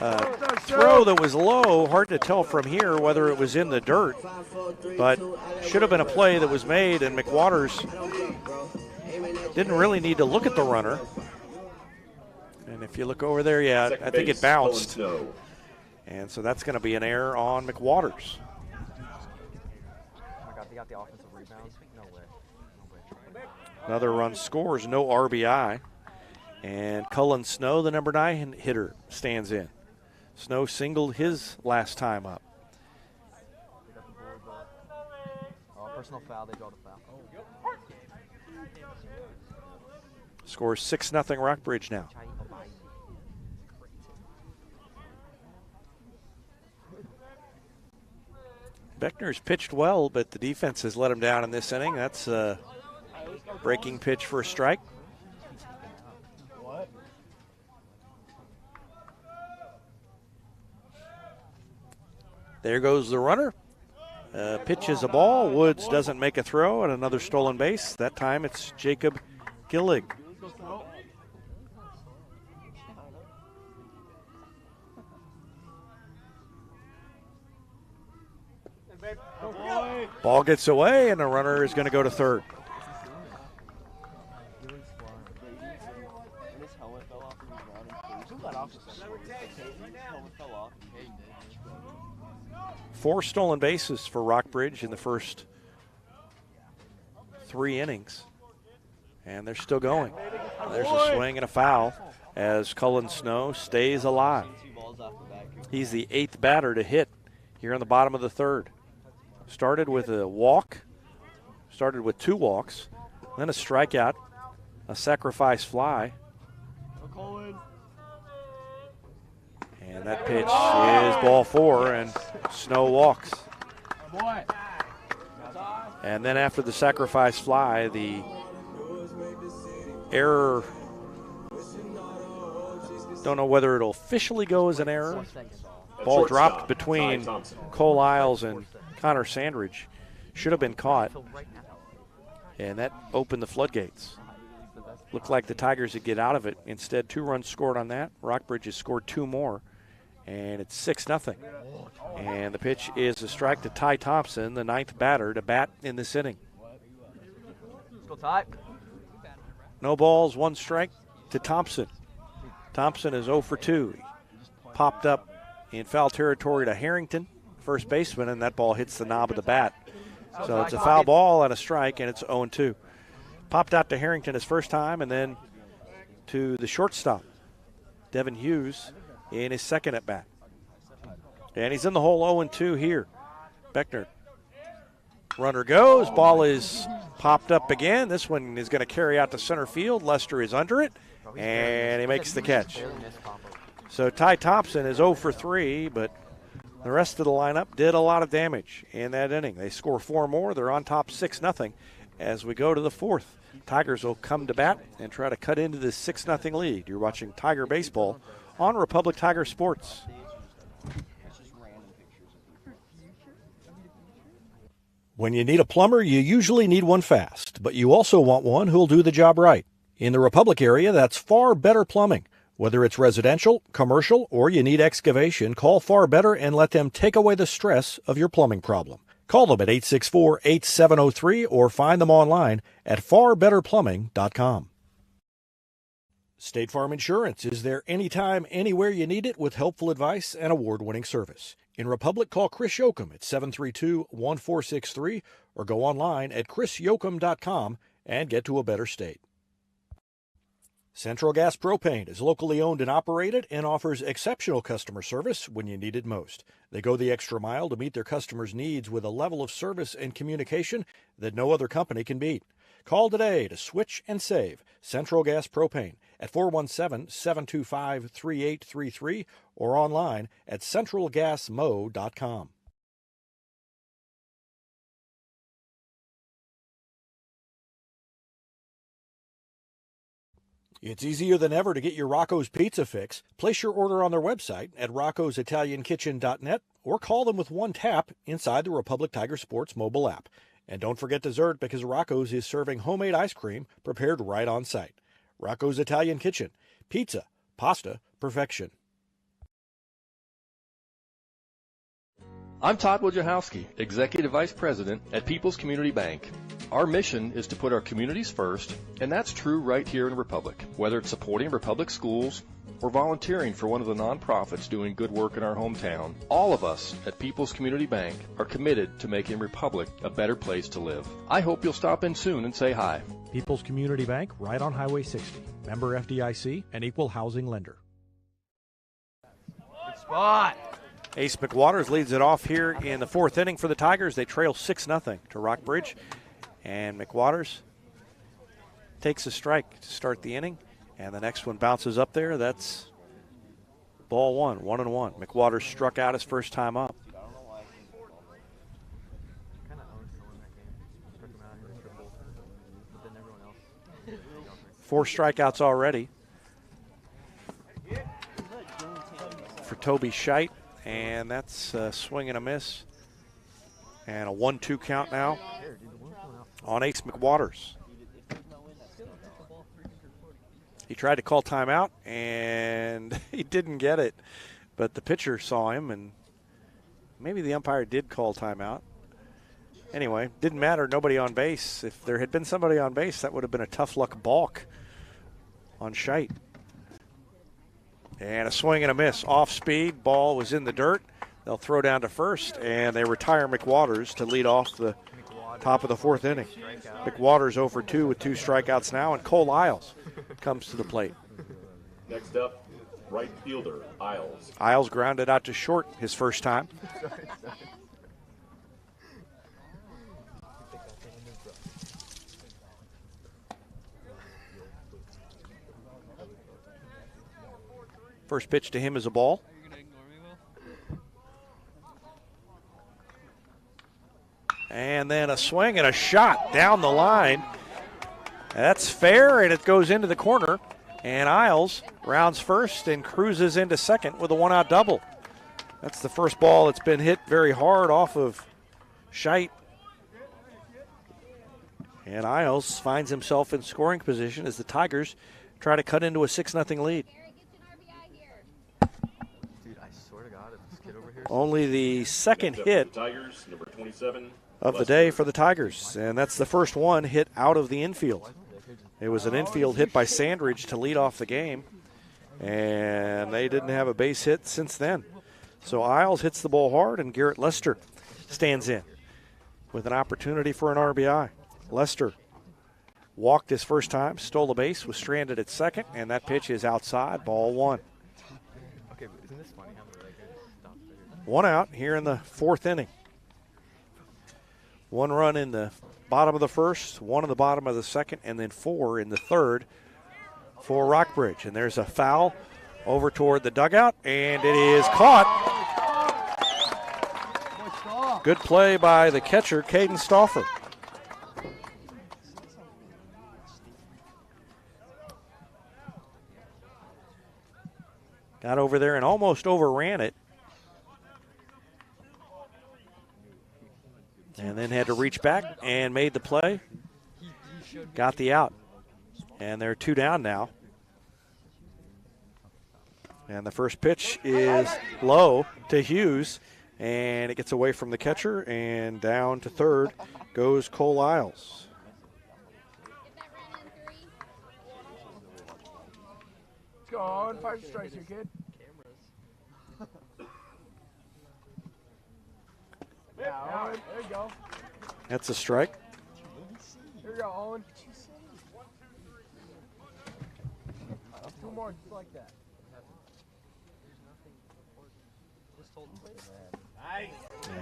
a throw that was low. Hard to tell from here whether it was in the dirt, but should have been a play that was made, and McWaters didn't really need to look at the runner. And if you look over there, yeah, I think it bounced. And so that's going to be an error on McWaters. They got the offensive rebounds. No way. Another run scores, no RBI. And Cullen Snow, the number 9 hitter, stands in. Snow singled his last time up. Personal foul, they draw the foul. Scores 6-0 Rockbridge now. Beckner's pitched well, but the defense has let him down in this inning. That's a breaking pitch for a strike. There goes the runner. Pitches a ball. Woods doesn't make a throw, and another stolen base. That time it's Jacob Gillig. Ball gets away, and the runner is going to go to third. Four stolen bases for Rockbridge in the first 3 innings. And they're still going. There's a swing and a foul as Cullen Snow stays alive. He's the 8th batter to hit here in the bottom of the third. Started with a walk, started with 2 walks, then a strikeout, a sacrifice fly. And that pitch is ball 4, and Snow walks. And then after the sacrifice fly, the error, don't know whether it'll officially go as an error. Ball dropped between Cole Isles and Connor Sandridge. Should have been caught. And that opened the floodgates. Looked like the Tigers would get out of it. Instead, 2 runs scored on that. Rockbridge has scored 2 more. And it's 6-0. And the pitch is a strike to Ty Thompson, the 9th batter to bat in this inning. Let's go, Ty. No balls, 1 strike to Thompson. Thompson is 0 for 2. He popped up in foul territory to Harrington, first baseman, and that ball hits the knob of the bat. So it's a foul ball and a strike, and it's 0-2. Popped out to Harrington his first time, and then to the shortstop, Devin Hughes, in his second at bat. And he's in the hole 0-2 here. Beckner. Runner goes. Ball is popped up again. This one is going to carry out to center field. Lester is under it, and he makes the catch. So Ty Thompson is 0 for 3, but the rest of the lineup did a lot of damage in that inning. They score 4 more. They're on top 6-0 as we go to the 4th. Tigers will come to bat and try to cut into this 6-0 lead. You're watching Tiger Baseball on Republic Tiger Sports. When you need a plumber, you usually need one fast, but you also want one who'll do the job right. In the Republic area, that's Far Better Plumbing. Whether it's residential, commercial, or you need excavation, call Far Better and let them take away the stress of your plumbing problem. Call them at 864-8703 or find them online at farbetterplumbing.com. State Farm Insurance is there anytime, anywhere you need it with helpful advice and award-winning service. In Republic, call Chris Yoakum at 732-1463 or go online at chrisyoakum.com and get to a better state. Central Gas Propane is locally owned and operated and offers exceptional customer service when you need it most. They go the extra mile to meet their customers' needs with a level of service and communication that no other company can beat. Call today to switch and save Central Gas Propane at 417-725-3833 or online at centralgasmo.com. It's easier than ever to get your Rocco's Pizza fix. Place your order on their website at roccositaliankitchen.net or call them with one tap inside the Republic Tiger Sports mobile app. And don't forget dessert because Rocco's is serving homemade ice cream prepared right on site. Rocco's Italian Kitchen. Pizza, pasta, perfection. I'm Todd Wojciechowski, Executive Vice President at People's Community Bank. Our mission is to put our communities first, and that's true right here in Republic. Whether it's supporting Republic schools or volunteering for one of the nonprofits doing good work in our hometown, all of us at People's Community Bank are committed to making Republic a better place to live. I hope you'll stop in soon and say hi. People's Community Bank, right on Highway 60. Member FDIC, an equal housing lender. Good spot. Ace McWaters leads it off here in the fourth inning for the Tigers. They trail 6-0 to Rockbridge. And McWaters takes a strike to start the inning. And the next one bounces up there. That's ball one, 1-1. McWaters struck out his first time up. Four strikeouts already for Toby Scheidt. And that's a swing and a miss. And a 1-2 count now on Ace McWaters. He tried to call timeout, and he didn't get it. But the pitcher saw him, and maybe the umpire did call timeout. Anyway, didn't matter, nobody on base. If there had been somebody on base, that would have been a tough luck balk on Scheidt. And a swing and a miss. Off speed, ball was in the dirt. They'll throw down to first, and they retire McWaters to lead off the top of the fourth inning. McWaters 0 for 2 with 2 strikeouts now, and Cole Isles comes to the plate. Next up, right fielder, Isles. Isles grounded out to short his first time. First pitch to him is a ball. And then a swing and a shot down the line. That's fair, and it goes into the corner. And Isles rounds first and cruises into second with a one-out double. That's the first ball that's been hit very hard off of Scheidt. And Isles finds himself in scoring position as the Tigers try to cut into a 6-0 lead. Only the second hit Tigers, number 27, of the day for the Tigers, and that's the first one hit out of the infield. It was an infield hit by Sandridge to lead off the game, and they didn't have a base hit since then. So Isles hits the ball hard, and Garrett Lester stands in with an opportunity for an RBI. Lester walked his first time, stole the base, was stranded at second, and that pitch is outside, ball one. Okay, but isn't this funny how the Lakers stopped there? One out here in the fourth inning. One run in the bottom of the first, one in the bottom of the second, and then 4 in the third for Rockbridge. And there's a foul over toward the dugout, and it is caught. Good play by the catcher, Caden Stauffer. Got over there and almost overran it. And then had to reach back and made the play. Got the out. And they're 2 down now. And the first pitch is low to Hughes. And it gets away from the catcher. And down to third goes Cole Isles. Go on, 5 strikes, you kid. Yeah, Owen, there you go. That's a strike. Here you go, Owen. one more just like that.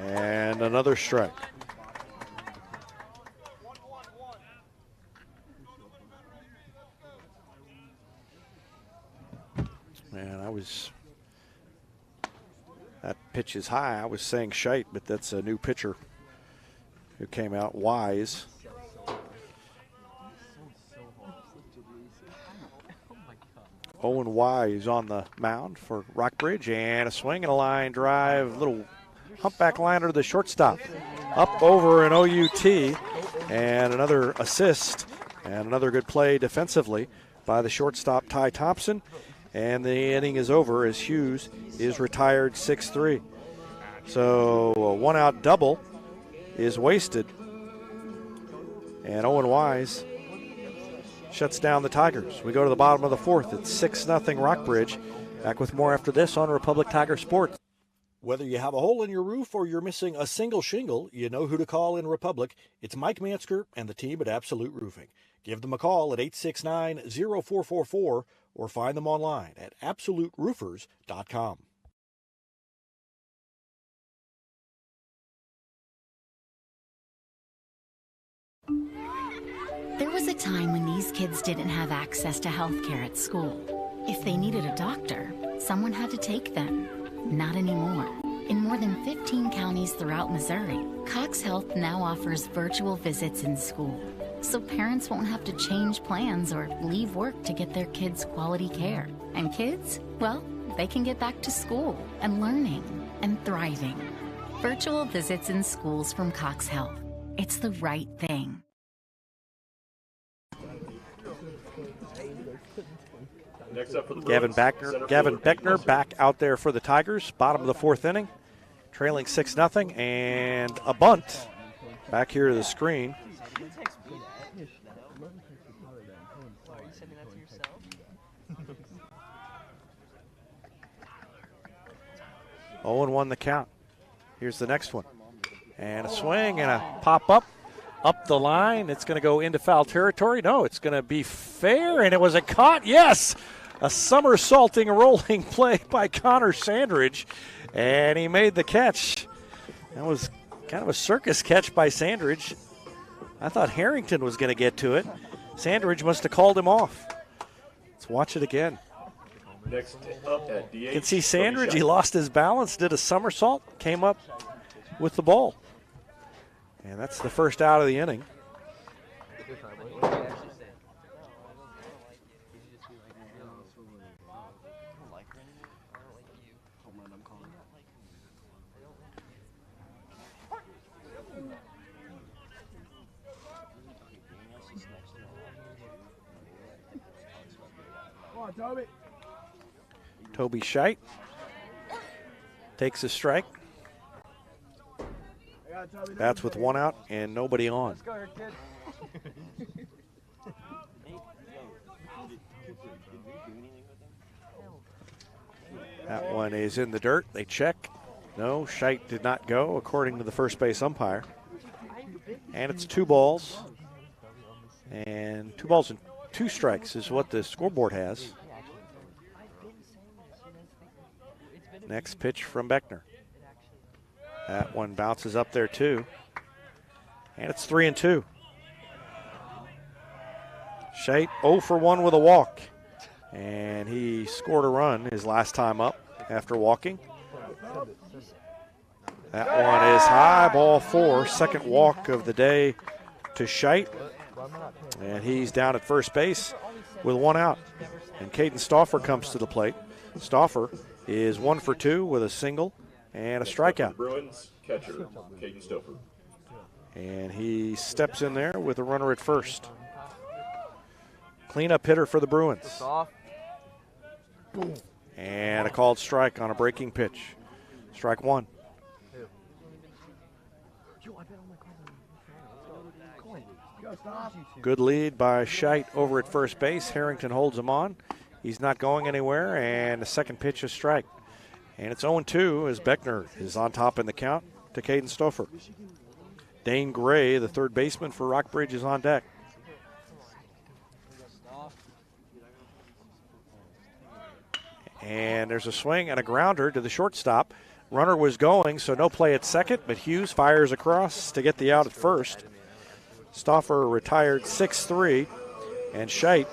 And another strike. Man, that pitch is high. I was saying Scheit, but that's a new pitcher who came out, Wise. Owen Wise on the mound for Rockbridge, and a swing and a line drive, little humpback liner to the shortstop. Up over an OUT, and another assist, and another good play defensively by the shortstop, Ty Thompson. And the inning is over as Hughes is retired 6-3. So a one-out double is wasted. And Owen Wise shuts down the Tigers. We go to the bottom of the fourth. It's 6-0 Rockbridge. Back with more after this on Republic Tiger Sports. Whether you have a hole in your roof or you're missing a single shingle, you know who to call in Republic. It's Mike Mansker and the team at Absolute Roofing. Give them a call at 869-0444 or find them online at absoluteroofers.com. There was a time when these kids didn't have access to health care at school. If they needed a doctor, someone had to take them. Not anymore. In more than 15 counties throughout Missouri, Cox Health now offers virtual visits in school, so parents won't have to change plans or leave work to get their kids quality care. And kids, well, they can get back to school and learning and thriving. Virtual visits in schools from Cox Health. It's the right thing. Next up for the Gavin Beckner back out there for the Tigers. Bottom of the fourth inning, trailing 6-0, and a bunt back here to the screen. Owen won the count. Here's the next one. And a swing and a pop-up. Up the line. It's going to go into foul territory. No, it's going to be fair, and it was a caught. Yes! A somersaulting rolling play by Connor Sandridge, and he made the catch. That was kind of a circus catch by Sandridge. I thought Harrington was going to get to it. Sandridge must have called him off. Let's watch it again. Next up at DH. You can see Sandridge, he lost his balance, did a somersault, came up with the ball. And that's the first out of the inning. Come on, Toby. Toby Scheit takes a strike. That's with one out and nobody on. Let's go here, kid. That one is in the dirt. They check. No, Scheit did not go, according to the first base umpire. And it's 2 balls. And 2 balls and 2 strikes is what the scoreboard has. Next pitch from Beckner. That one bounces up there too. And it's 3-2. Scheit 0 for 1 with a walk. And he scored a run his last time up after walking. That one is high, ball 4. Second walk of the day to Scheit. And he's down at first base with 1 out. And Caden Stauffer comes to the plate. Stauffer is 1 for 2 with a single and a strikeout. Bruins catcher, Caden Stauffer. And he steps in there with a runner at first. Cleanup hitter for the Bruins. And a called strike on a breaking pitch. Strike 1. Good lead by Scheit over at first base. Harrington holds him on. He's not going anywhere, and the second pitch is strike. And it's 0-2 as Beckner is on top in the count to Caden Stauffer. Dane Gray, the third baseman for Rockbridge, is on deck. And there's a swing and a grounder to the shortstop. Runner was going, so no play at second, but Hughes fires across to get the out at first. Stauffer retired 6-3, and Scheit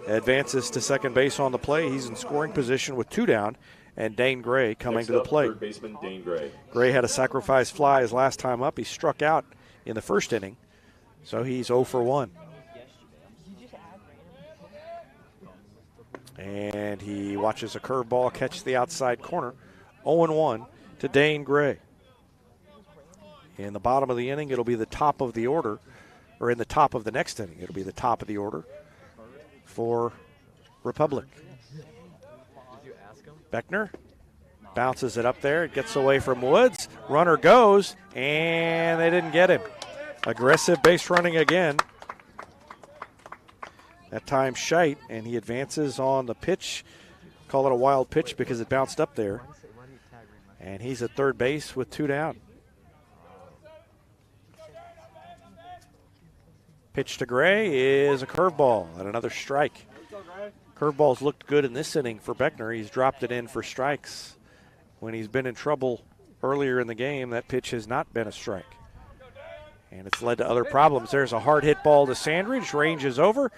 advances to second base on the play. He's in scoring position with 2 down, and Dane Gray coming to the plate. Third baseman Dane Gray. Gray had a sacrifice fly his last time up. He struck out in the first inning, so he's 0 for 1. And he watches a curveball catch the outside corner. 0-1 to Dane Gray. In the bottom of the inning, it'll be the top of the order, or in the top of the next inning, it'll be the top of the order for Republic. Beckner bounces it up there. It gets away from Woods. Runner goes, and they didn't get him. Aggressive base running again. That time Scheit, and he advances on the pitch. Call it a wild pitch because it bounced up there. And he's at third base with 2 down. Pitch to Gray is a curveball and another strike. Curveballs looked good in this inning for Beckner. He's dropped it in for strikes. When he's been in trouble earlier in the game, that pitch has not been a strike. And it's led to other problems. There's a hard hit ball to Sandridge. Range is over.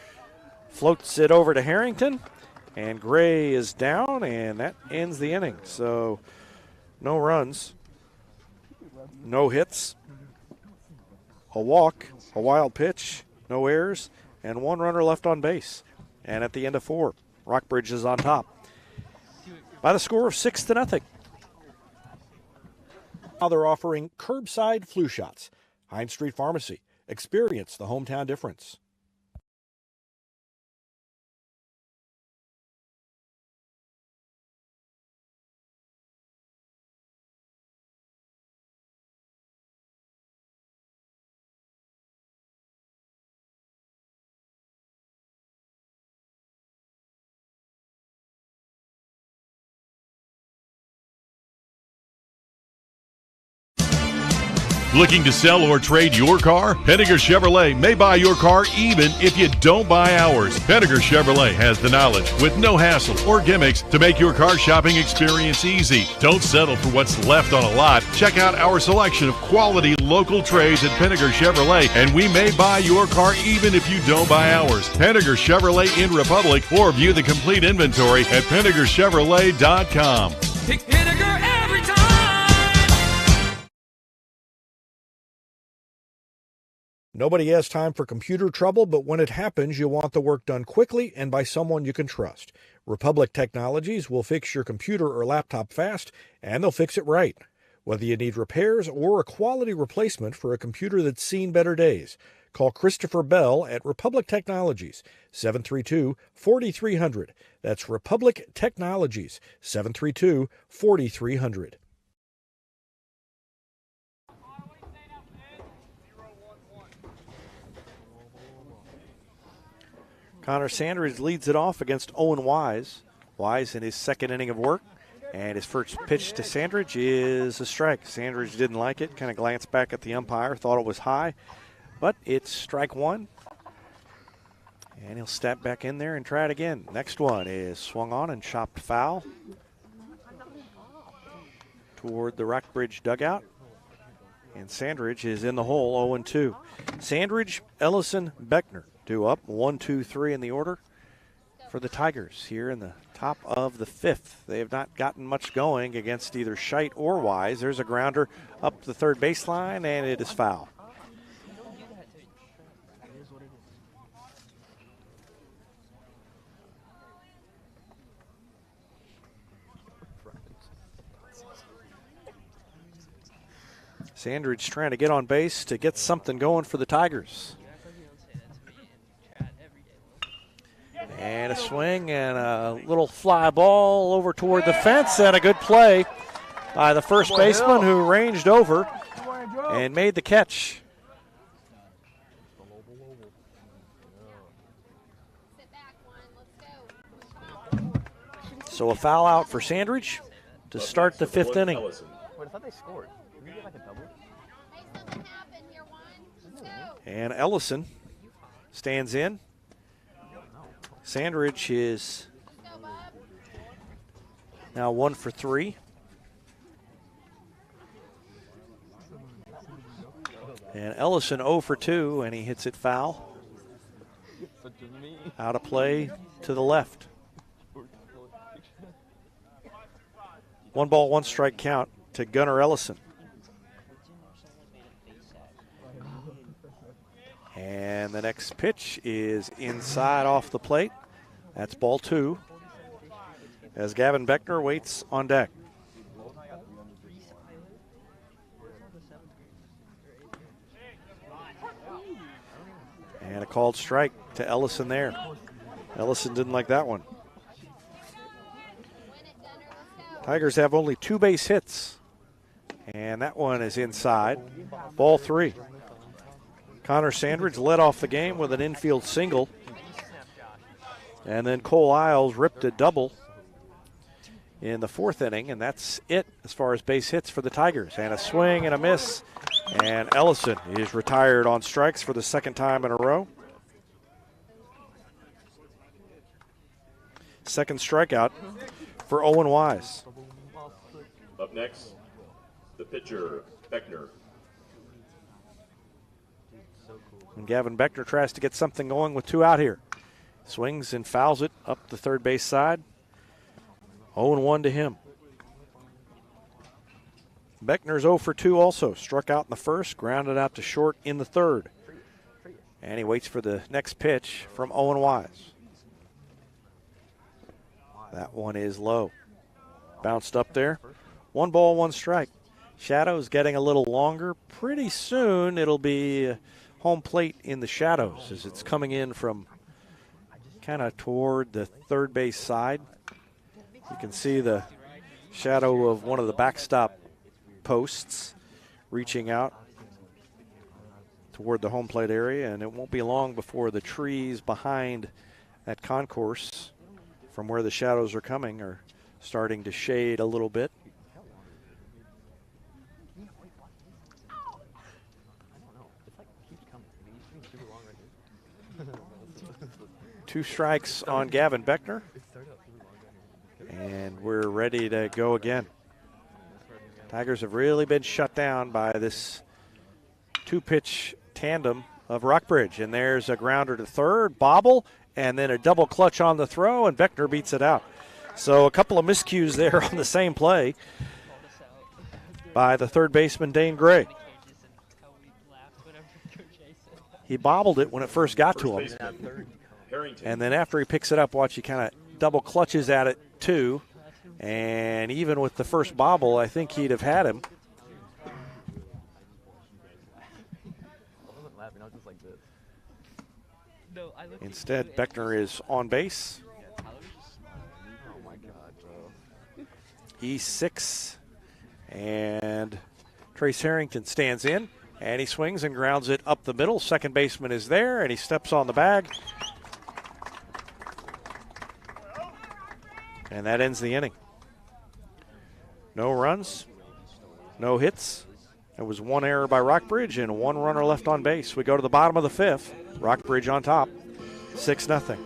Floats it over to Harrington. And Gray is down, and that ends the inning. So no runs, no hits, a walk, a wild pitch, no errors, and 1 runner left on base. And at the end of 4, Rockbridge is on top by the score of 6-0. Now they're offering curbside flu shots. Hines Street Pharmacy. Experience the hometown difference. Looking to sell or trade your car? Henniger Chevrolet may buy your car even if you don't buy ours. Henniger Chevrolet has the knowledge with no hassle or gimmicks to make your car shopping experience easy. Don't settle for what's left on a lot. Check out our selection of quality local trades at Henniger Chevrolet, and we may buy your car even if you don't buy ours. Henniger Chevrolet in Republic, or view the complete inventory at HennigerChevrolet.com. Pick Henniger every time. Nobody has time for computer trouble, but when it happens, you want the work done quickly and by someone you can trust. Republic Technologies will fix your computer or laptop fast, and they'll fix it right. Whether you need repairs or a quality replacement for a computer that's seen better days, call Christopher Bell at Republic Technologies, 732-4300. That's Republic Technologies, 732-4300. Connor Sandridge leads it off against Owen Wise. Wise in his second inning of work. And his first pitch to Sandridge is a strike. Sandridge didn't like it, kind of glanced back at the umpire, thought it was high. But it's strike 1. And he'll step back in there and try it again. Next one is swung on and chopped foul toward the Rockbridge dugout. And Sandridge is in the hole, 0-2. Sandridge, Ellison, Beckner due up, 1, 2, 3 in the order for the Tigers here in the top of the 5th. They have not gotten much going against either Scheit or Wise. There's a grounder up the third baseline, and it is foul. Sandridge trying to get on base to get something going for the Tigers. And a swing and a little fly ball over toward the fence, and a good play by the first baseman who ranged over and made the catch. So a foul out for Sandridge to start the 5th inning. Wait, I thought they scored. Did we get like a double? And Ellison stands in. Sandridge is Now 1 for 3. And Ellison 0 for 2, and he hits it foul. Out of play to the left. 1 ball, 1 strike count to Gunnar Ellison. And the next pitch is inside off the plate. That's ball 2. As Gavin Beckner waits on deck. And a called strike to Ellison there. Ellison didn't like that one. Tigers have only 2 base hits. And that one is inside. Ball 3. Connor Sandridge led off the game with an infield single. And then Cole Isles ripped a double in the 4th inning, and that's it as far as base hits for the Tigers. And a swing and a miss. And Ellison is retired on strikes for the 2nd time in a row. 2nd strikeout for Owen Wise. Up next, the pitcher, Beckner. And Gavin Beckner tries to get something going with 2 out here. Swings and fouls it up the third base side. 0-1 to him. Beckner's 0 for 2 also. Struck out in the 1st, grounded out to short in the 3rd. And he waits for the next pitch from Owen Wise. That one is low. Bounced up there. 1 ball, 1 strike. Shadows getting a little longer. Pretty soon it'll be home plate in the shadows as it's coming in from kind of toward the third base side. You can see the shadow of one of the backstop posts reaching out toward the home plate area, and it won't be long before the trees behind that concourse from where the shadows are coming are starting to shade a little bit. Two strikes on Gavin Beckner, and we're ready to go again. Tigers have really been shut down by this 2-pitch tandem of Rockbridge, and there's a grounder to third, bobble, and then a double clutch on the throw, and Beckner beats it out. So a couple of miscues there on the same play by the third baseman, Dane Gray. He bobbled it when it first got to him. And then after he picks it up, watch, he kind of double clutches at it too. And even with the first bobble, I think he'd have had him. Instead, Beckner is on base. E6. And Trace Harrington stands in. And he swings and grounds it up the middle. Second baseman is there, and he steps on the bag. And that ends the inning. No runs, no hits. There was 1 error by Rockbridge and 1 runner left on base. We go to the bottom of the 5th. Rockbridge on top, 6-0.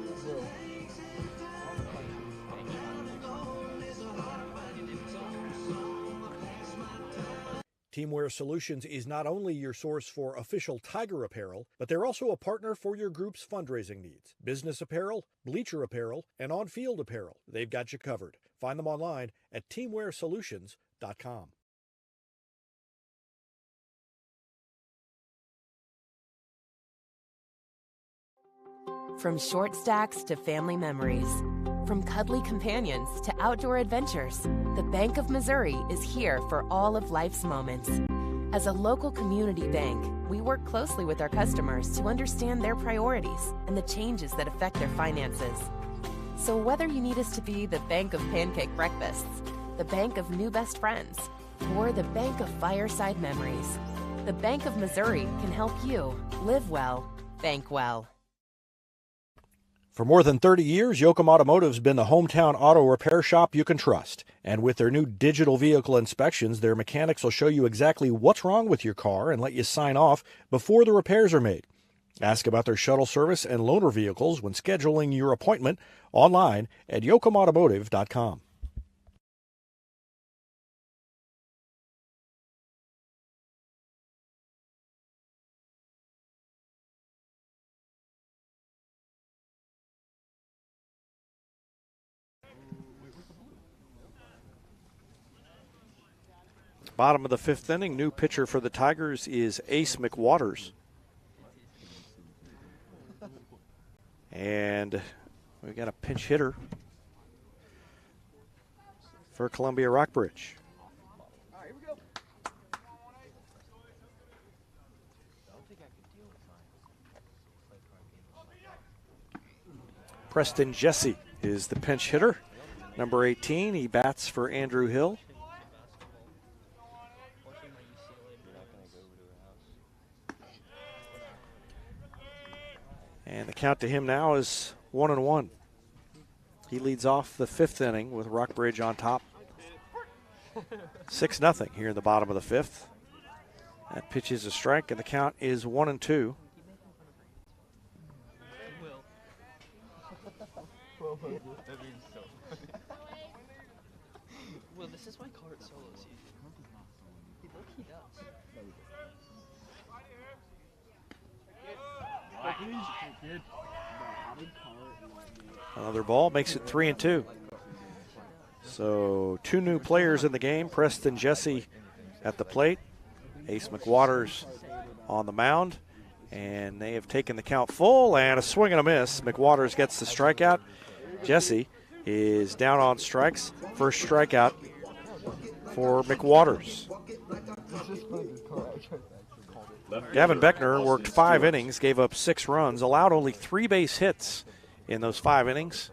Teamwear Solutions is not only your source for official Tiger apparel, but they're also a partner for your group's fundraising needs. Business apparel, bleacher apparel, and on-field apparel. They've got you covered. Find them online at teamwearsolutions.com. From short stacks to family memories, from cuddly companions to outdoor adventures, the Bank of Missouri is here for all of life's moments. As a local community bank, we work closely with our customers to understand their priorities and the changes that affect their finances. So whether you need us to be the bank of pancake breakfasts, the bank of new best friends, or the bank of fireside memories, the Bank of Missouri can help you live well, bank well. For more than 30 years, Yoakum Automotive's been the hometown auto repair shop you can trust. And with their new digital vehicle inspections, their mechanics will show you exactly what's wrong with your car and let you sign off before the repairs are made. Ask about their shuttle service and loaner vehicles when scheduling your appointment online at yoakumautomotive.com. Bottom of the 5th inning, new pitcher for the Tigers is Ace McWaters. And we got a pinch hitter for Columbia Rockbridge. Preston Jesse is the pinch hitter. Number 18, he bats for Andrew Hill. And the count to him now is 1-1. He leads off the 5th inning with Rockbridge on top. 6-0 here in the bottom of the 5th. That pitch is a strike, and the count is 1-2. Well, this is why Cart solos you. He does. Another ball makes it 3-2. So 2 new players in the game. Preston Jesse at the plate. Ace McWaters on the mound. And they have taken the count full, and a swing and a miss. McWaters gets the strikeout. Jesse is down on strikes. First strikeout for McWaters. Gavin Beckner worked 5 innings, gave up 6 runs, allowed only 3 base hits in those 5 innings.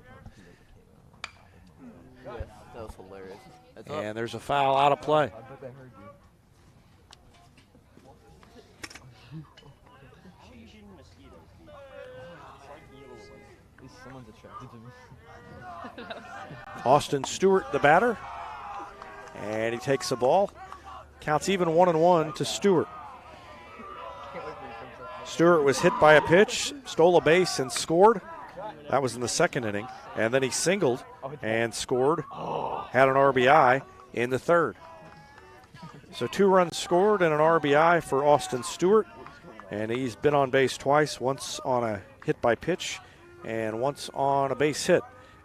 Yeah, that was hilarious. And there's a foul out of play. Someone's attracted to me. Austin Stewart, the batter, and he takes the ball. Counts even 1-1 to Stewart. Stewart was hit by a pitch, stole a base, and scored. That was in the 2nd inning. And then he singled and scored, had an RBI in the 3rd. So 2 runs scored and an RBI for Austin Stewart. And he's been on base twice, once on a hit by pitch and once on a base hit.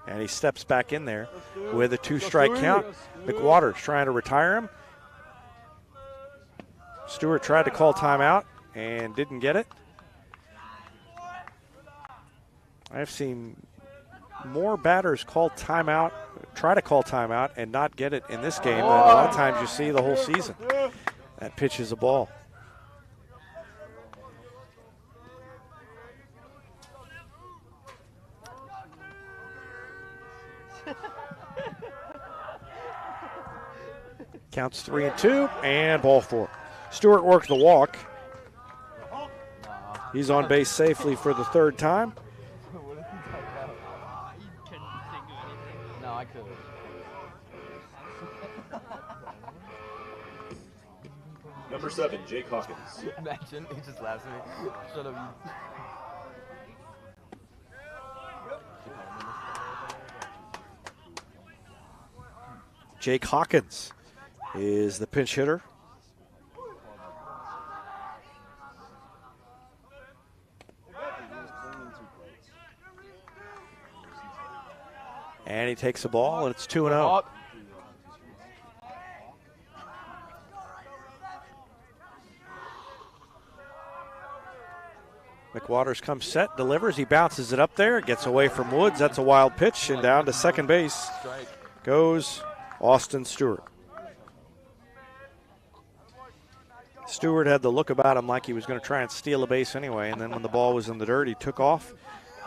And he steps back in there with a 2-strike count. McWaters trying to retire him. Stewart tried to call timeout and didn't get it. I've seen more batters call timeout, try to call timeout and not get it in this game than a lot of times you see the whole season. That pitch is a ball. Counts 3-2 and ball 4. Stewart worked the walk. He's on base safely for the 3rd time. No, I could. Number 7, Jake Hawkins. Imagine, he just laughs at me. Shut up, you. Jake Hawkins is the pinch hitter. And he takes the ball, and it's 2-0. McWaters comes set, delivers, he bounces it up there, gets away from Woods. That's a wild pitch, and down to second base goes Austin Stewart. Stewart had the look about him like he was going to try and steal a base anyway, and then when the ball was in the dirt, he took off,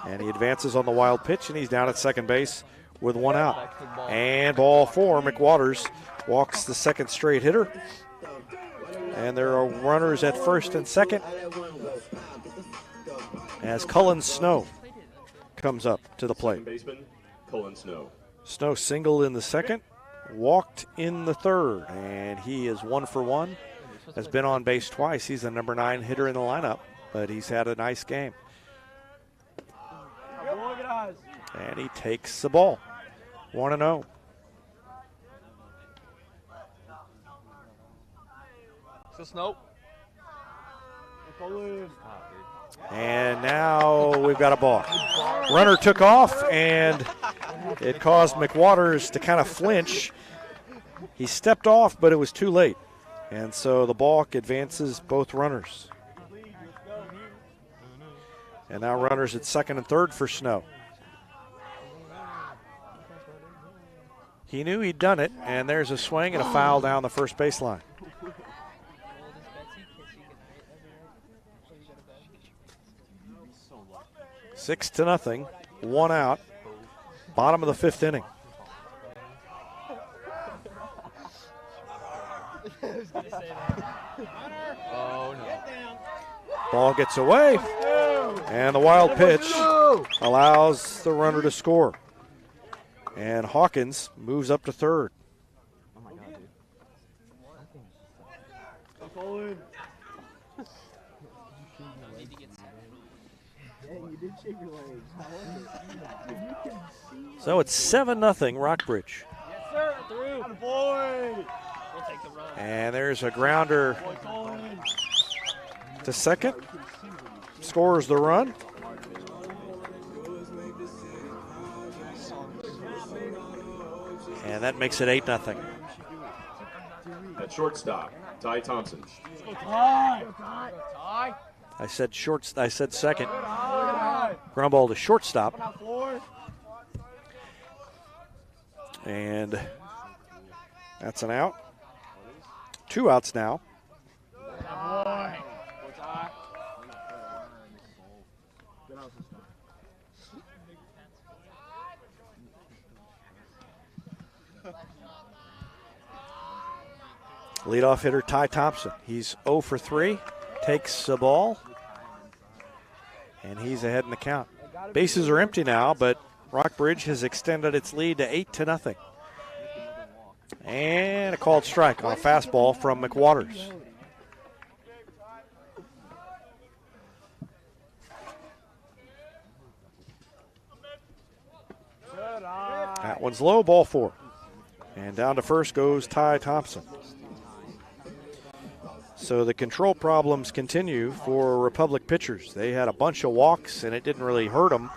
and he advances on the wild pitch, and he's down at second base with 1 out. And ball 4, McWaters walks the 2nd straight hitter. And there are runners at 1st and 2nd as Cullen Snow comes up to the plate. Baseman, Cullen Snow. Snow singled in the 2nd, walked in the 3rd, and he is 1 for 1. Has been on base twice. He's the number 9 hitter in the lineup, but he's had a nice game. And he takes the ball. 1-0. Snow. And now we've got a balk. Runner took off, and it caused McWaters to kind of flinch. He stepped off, but it was too late. And so the balk advances both runners. And now runners at second and third for Snow. He knew he'd done it, and there's a swing and a foul down the first baseline. 6-0, 1 out, bottom of the fifth inning. Oh, no. Ball gets away, and the wild pitch allows the runner to score. And Hawkins moves up to third. Oh, my God, dude. So it's 7-0 Rockbridge. Yes, sir. Through. We'll take the run. And there's a grounder to second. Scores the run. And that makes it 8-0. At shortstop, Ty Thompson. I said second. Ground ball to shortstop. And that's an out. 2 outs now. Leadoff hitter Ty Thompson. He's 0 for 3. Takes the ball. And he's ahead in the count. Bases are empty now, but Rockbridge has extended its lead to 8-0. And a called strike on a fastball from McWaters. That one's low, ball 4. And down to first goes Ty Thompson. So the control problems continue for Republic pitchers. They had a bunch of walks, and it didn't really hurt them.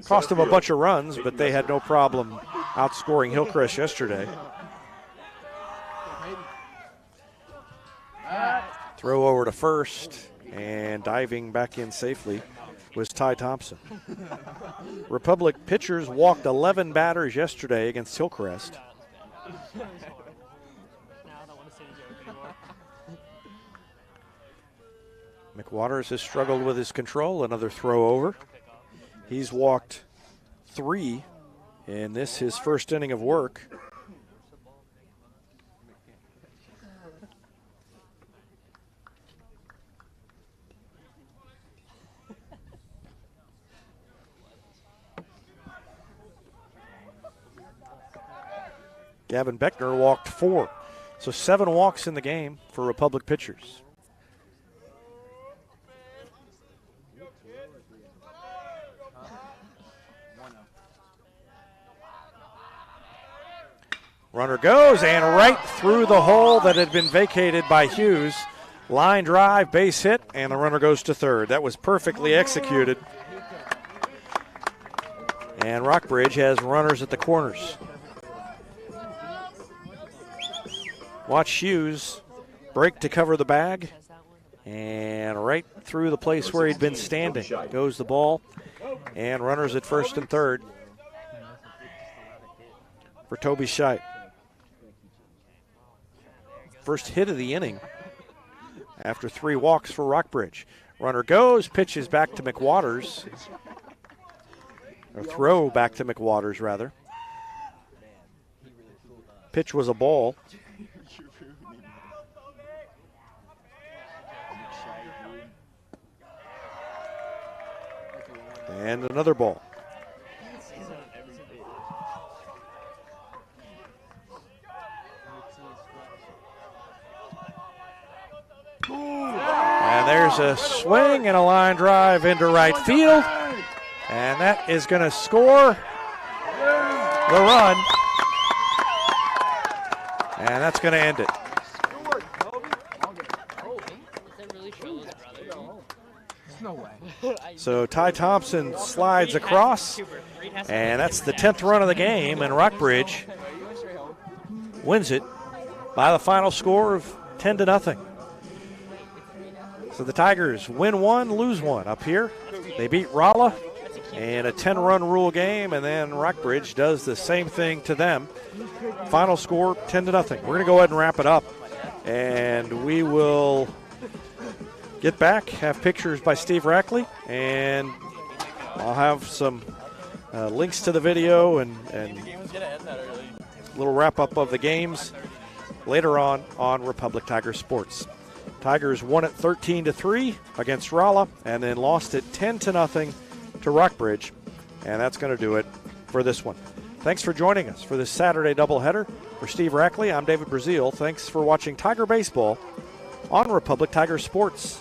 Cost them a bunch of runs, but they had no problem outscoring Hillcrest yesterday. Throw over to first, and diving back in safely was Ty Thompson. Republic pitchers walked 11 batters yesterday against Hillcrest. McWaters has struggled with his control. Another throw over. He's walked 3 in this, his first inning of work. Gavin Beckner walked 4. So 7 walks in the game for Republic pitchers. Runner goes, and right through the hole that had been vacated by Hughes. Line drive, base hit, and the runner goes to third. That was perfectly executed. And Rockbridge has runners at the corners. Watch Hughes break to cover the bag. And right through the place where he'd been standing goes the ball. And runners at first and third for Toby Scheidt. First hit of the inning after 3 walks for Rockbridge. Runner goes, pitches back to McWaters. Or throw back to McWaters, rather. Pitch was a ball. And another ball. And there's a swing and a line drive into right field. And that is going to score the run. And that's going to end it. So Ty Thompson slides across, and that's the 10th run of the game, and Rockbridge wins it by the final score of 10-0. So the Tigers win one, lose one up here. They beat Rolla in a 10-run rule game, and then Rockbridge does the same thing to them. Final score, 10-0. We're going to go ahead and wrap it up, and we will get back, have pictures by Steve Rackley, and I'll have some links to the video and little wrap-up of the games later on Republic Tiger Sports. Tigers won it 13-3 against Rolla, and then lost it 10-0 to Rockbridge, and that's going to do it for this one. Thanks for joining us for this Saturday doubleheader. For Steve Rackley, I'm David Brazil. Thanks for watching Tiger Baseball on Republic Tiger Sports.